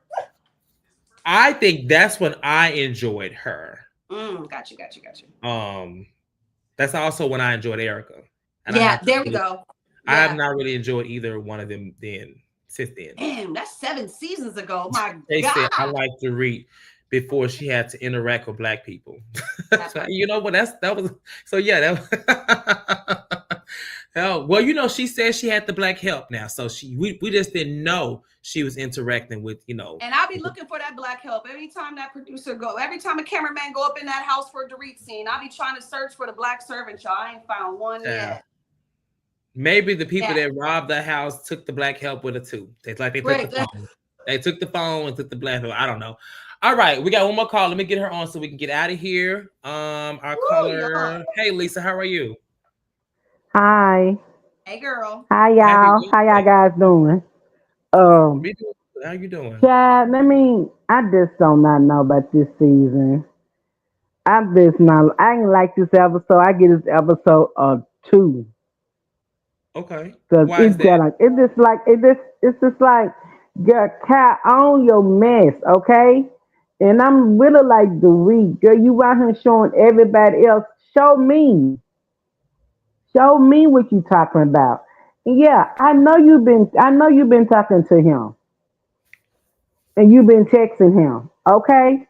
I think that's when I enjoyed her. Got you. That's also when I enjoyed Erica. And there we go. Yeah. I have not really enjoyed either one of them since then. Damn, that's 7 seasons ago. My they God. Said I like Dorit before she had to interact with Black people. So, you know what? That was so. Yeah, Hell, well, she said she had the black help now, so we just didn't know she was interacting with And I'll be looking for that black help every time that producer go. Every time a cameraman go up in that house for a Dorit scene, I'll be trying to search for the black servant. Y'all, I ain't found one yet. Maybe the people that robbed the house took the black help with it too. They took the phone. They took the phone and took the black help. I don't know. All right, we got one more call. Let me get her on so we can get out of here. Our caller. Hey, Lisa, how are you? Hi. Hey, girl. Hi, y'all. How y'all guys doing? How you doing? Chad, I just don't not know about this season. I ain't like this episode. I get this episode two. Okay. Cause it's just like, girl, cat on your mess, okay? And I'm really like the week, girl. You out here showing everybody else. Show me what you talking about. Yeah, I know you've been talking to him and you've been texting him. Okay?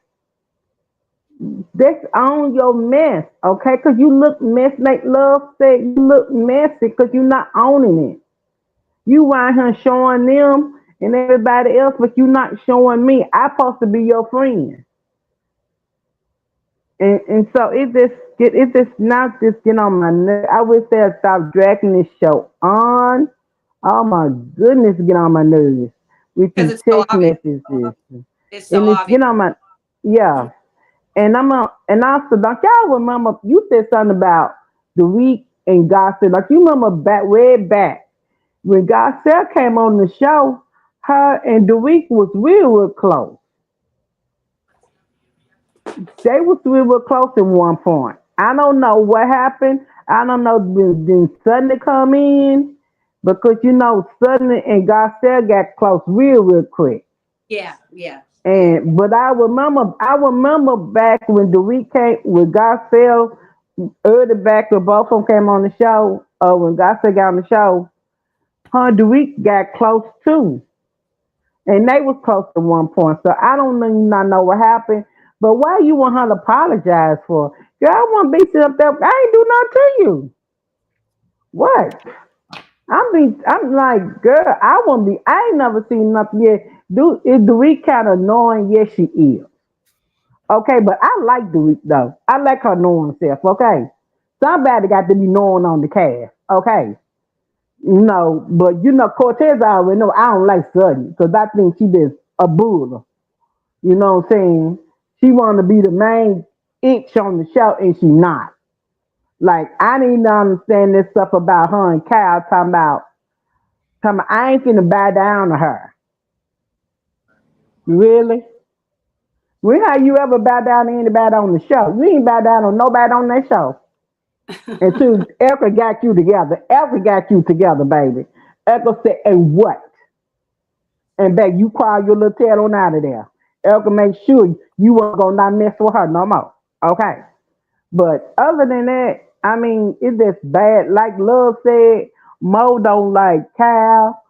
That's on your mess, okay? Cause you look messy, like Love said, you look messy because you're not owning it. You out here showing them and everybody else, but you not showing me. I'm supposed to be your friend. And so it just not just get on my nerves. I wish they'd stop dragging this show on. Oh my goodness, get on my nerves with these text messages. It's so And it's obvious. get on my yeah. And also don't y'all remember you said something about the week and Gossip. Like you remember back way back when Garcelle came on the show, her and the week was real close. They was real close at one point. I don't know what happened. I don't know did suddenly come in because suddenly and Garcelle got close real quick. Yeah. And but I remember back when the week came with Garcelle early back when both of them came on the show, when Garcelle got on the show, her and the week got close too. And they was close at one point. So I don't know not know what happened. But why you want her to apologize for? Girl, I want to be sitting up there. I ain't do nothing to you. What? I'm like, girl, I want to be. I ain't never seen nothing yet. Do we kind of knowing? Yes, she is. Okay, but I like Dorit though. I like her knowing self. Okay, somebody got to be knowing on the cast. Okay, but Cortez I already know. I don't like Sudden because I think she just a bull. You know what I'm saying? She want to be the main itch on the show, and she not. Like I need to understand this stuff about her and Kyle talking about I ain't finna bow down to her. Really? When have you ever bow down to anybody on the show? You ain't bow down on nobody on that show. Until Erica got you together. Erica got you together, baby. Erica said, and what? And back, you cry your little tail on out of there. Erica make sure you weren't gonna not mess with her no more. Okay. But other than that, it's just bad. Like Love said, Mo don't like Kyle.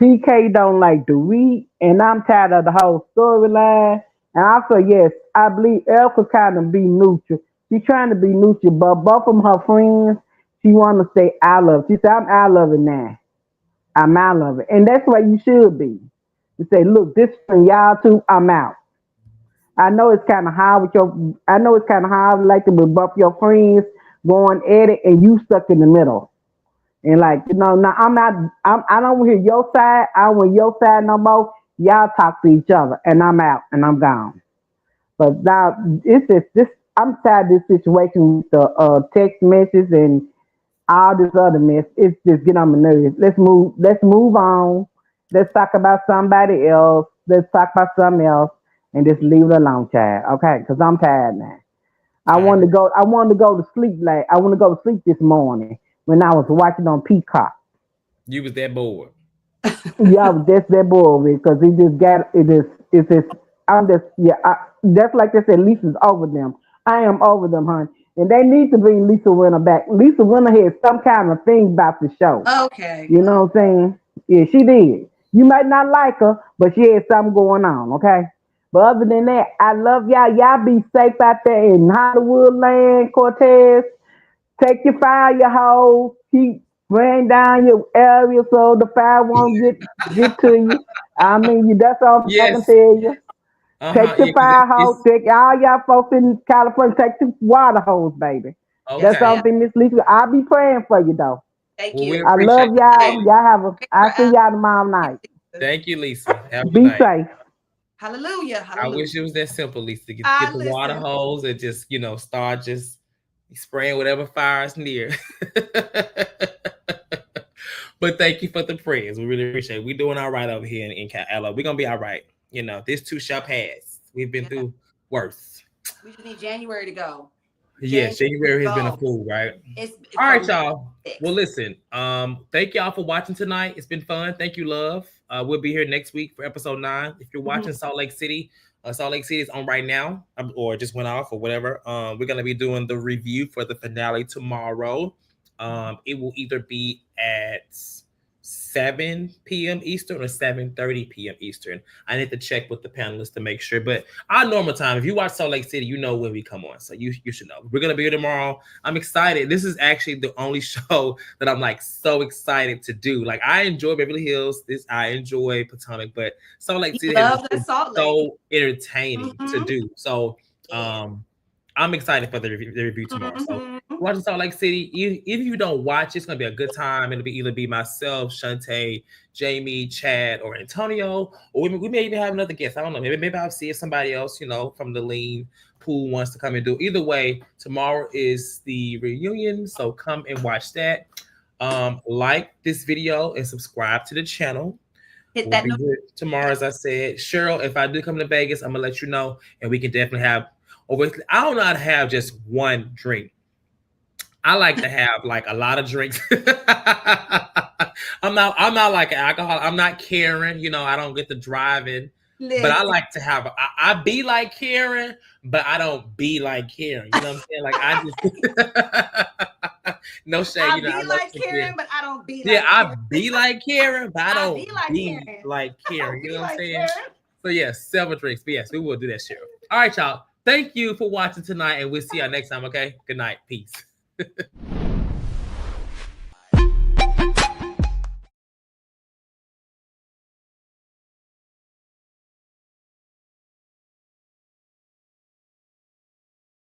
PK don't like Dorit, and I'm tired of the whole storyline. And also, yes, I believe Erica kind of be neutral. She's trying to be neutral, but both of them her friends, she want to say I love. She said, I'm I love it now. I'm out of it. And that's what you should be. You say, look, this from y'all two, I'm out. I know it's kind of hard like to with both your friends going at it and you stuck in the middle. And like, now I'm not, I don't hear your side. I don't want your side no more. Y'all talk to each other and I'm out and I'm gone. But now it's just this, I'm tired of this situation with the text messages and all this other mess. It's just get on my nerves. Let's move on. Let's talk about somebody else. Let's talk about something else and just leave it alone, child. Okay? Because I'm tired now. I wanted to go to sleep I want to go to sleep this morning when I was watching on Peacock. You was that bored. Yeah, that's that boy because he just got it's just I'm just that's like they said, Lisa's over them. I am over them, honey. And they need to bring Lisa Winter back. Lisa Winter had some kind of thing about the show. Okay. You know what I'm saying? Yeah, she did. You might not like her, but she had something going on, okay? But other than that, I love y'all. Y'all be safe out there in Hollywood land, Cortez. Take your fire, your hoes. Keep Bring down your area so the fire won't get to you. I mean, that's all I can Yes. tell you. Uh-huh. Take the Yeah, 'cause fire hose. Take all y'all folks in California. Take the water hose, baby. That's okay. the only thing, Miss Lisa. I'll be praying for you though. Thank Well, we you. I love appreciate you. y'all. Y'all have a. I'll see y'all tomorrow night. Thank you, Lisa. Have a good Be night. safe. Hallelujah. I Hallelujah. wish it was that simple, Lisa, to get the water Listen. hose and just, start just spraying whatever fire is near. But thank you for the prayers. We really appreciate it. We're doing all right over here in LA. We're going to be all right. This too shall pass. We've been through worse. We just need January to go. Yes, January has been a fool, right? It's all right, y'all. Well, listen, thank y'all for watching tonight. It's been fun. Thank you, love. We'll be here next week for episode 9. If you're watching Salt Lake City is on right now, or just went off or whatever. We're gonna be doing the review for the finale tomorrow. It will either be at 7 p.m. Eastern or 7:30 p.m. Eastern. I need to check with the panelists to make sure. But our normal time, if you watch Salt Lake City, you know when we come on. So you should know. We're gonna be here tomorrow. I'm excited. This is actually the only show that I'm like so excited to do. Like I enjoy Beverly Hills. I enjoy Potomac, but Salt Lake City has been so entertaining to do. So I'm excited for the review tomorrow. So watching Salt Lake City, if you don't watch, it's gonna be a good time. It'll be either myself, Shantae, Jamie, Chad, or Antonio, or we may even have another guest. I don't know. Maybe I'll see if somebody else, from the lean pool wants to come and do. Either way, tomorrow is the reunion, so come and watch that. Like this video and subscribe to the channel. We'll be here tomorrow, as I said. Cheryl, if I do come to Vegas, I'm gonna let you know, and we can definitely have. I don't know how to have just one drink. I like to have like a lot of drinks. I'm not like an alcoholic. I'm not Karen. I don't get to driving. But I like to have. I be like Karen, but I don't be like Karen. You know what I'm saying? Like I just no shade. I be like Karen, but I don't be. Yeah, I be like Karen, but I don't be like Karen. You know what I'm saying? So yes, 7 drinks. But yes, we will do that, Cheryl. All right, y'all. Thank you for watching tonight, and we'll see y'all next time. Okay. Good night. Peace.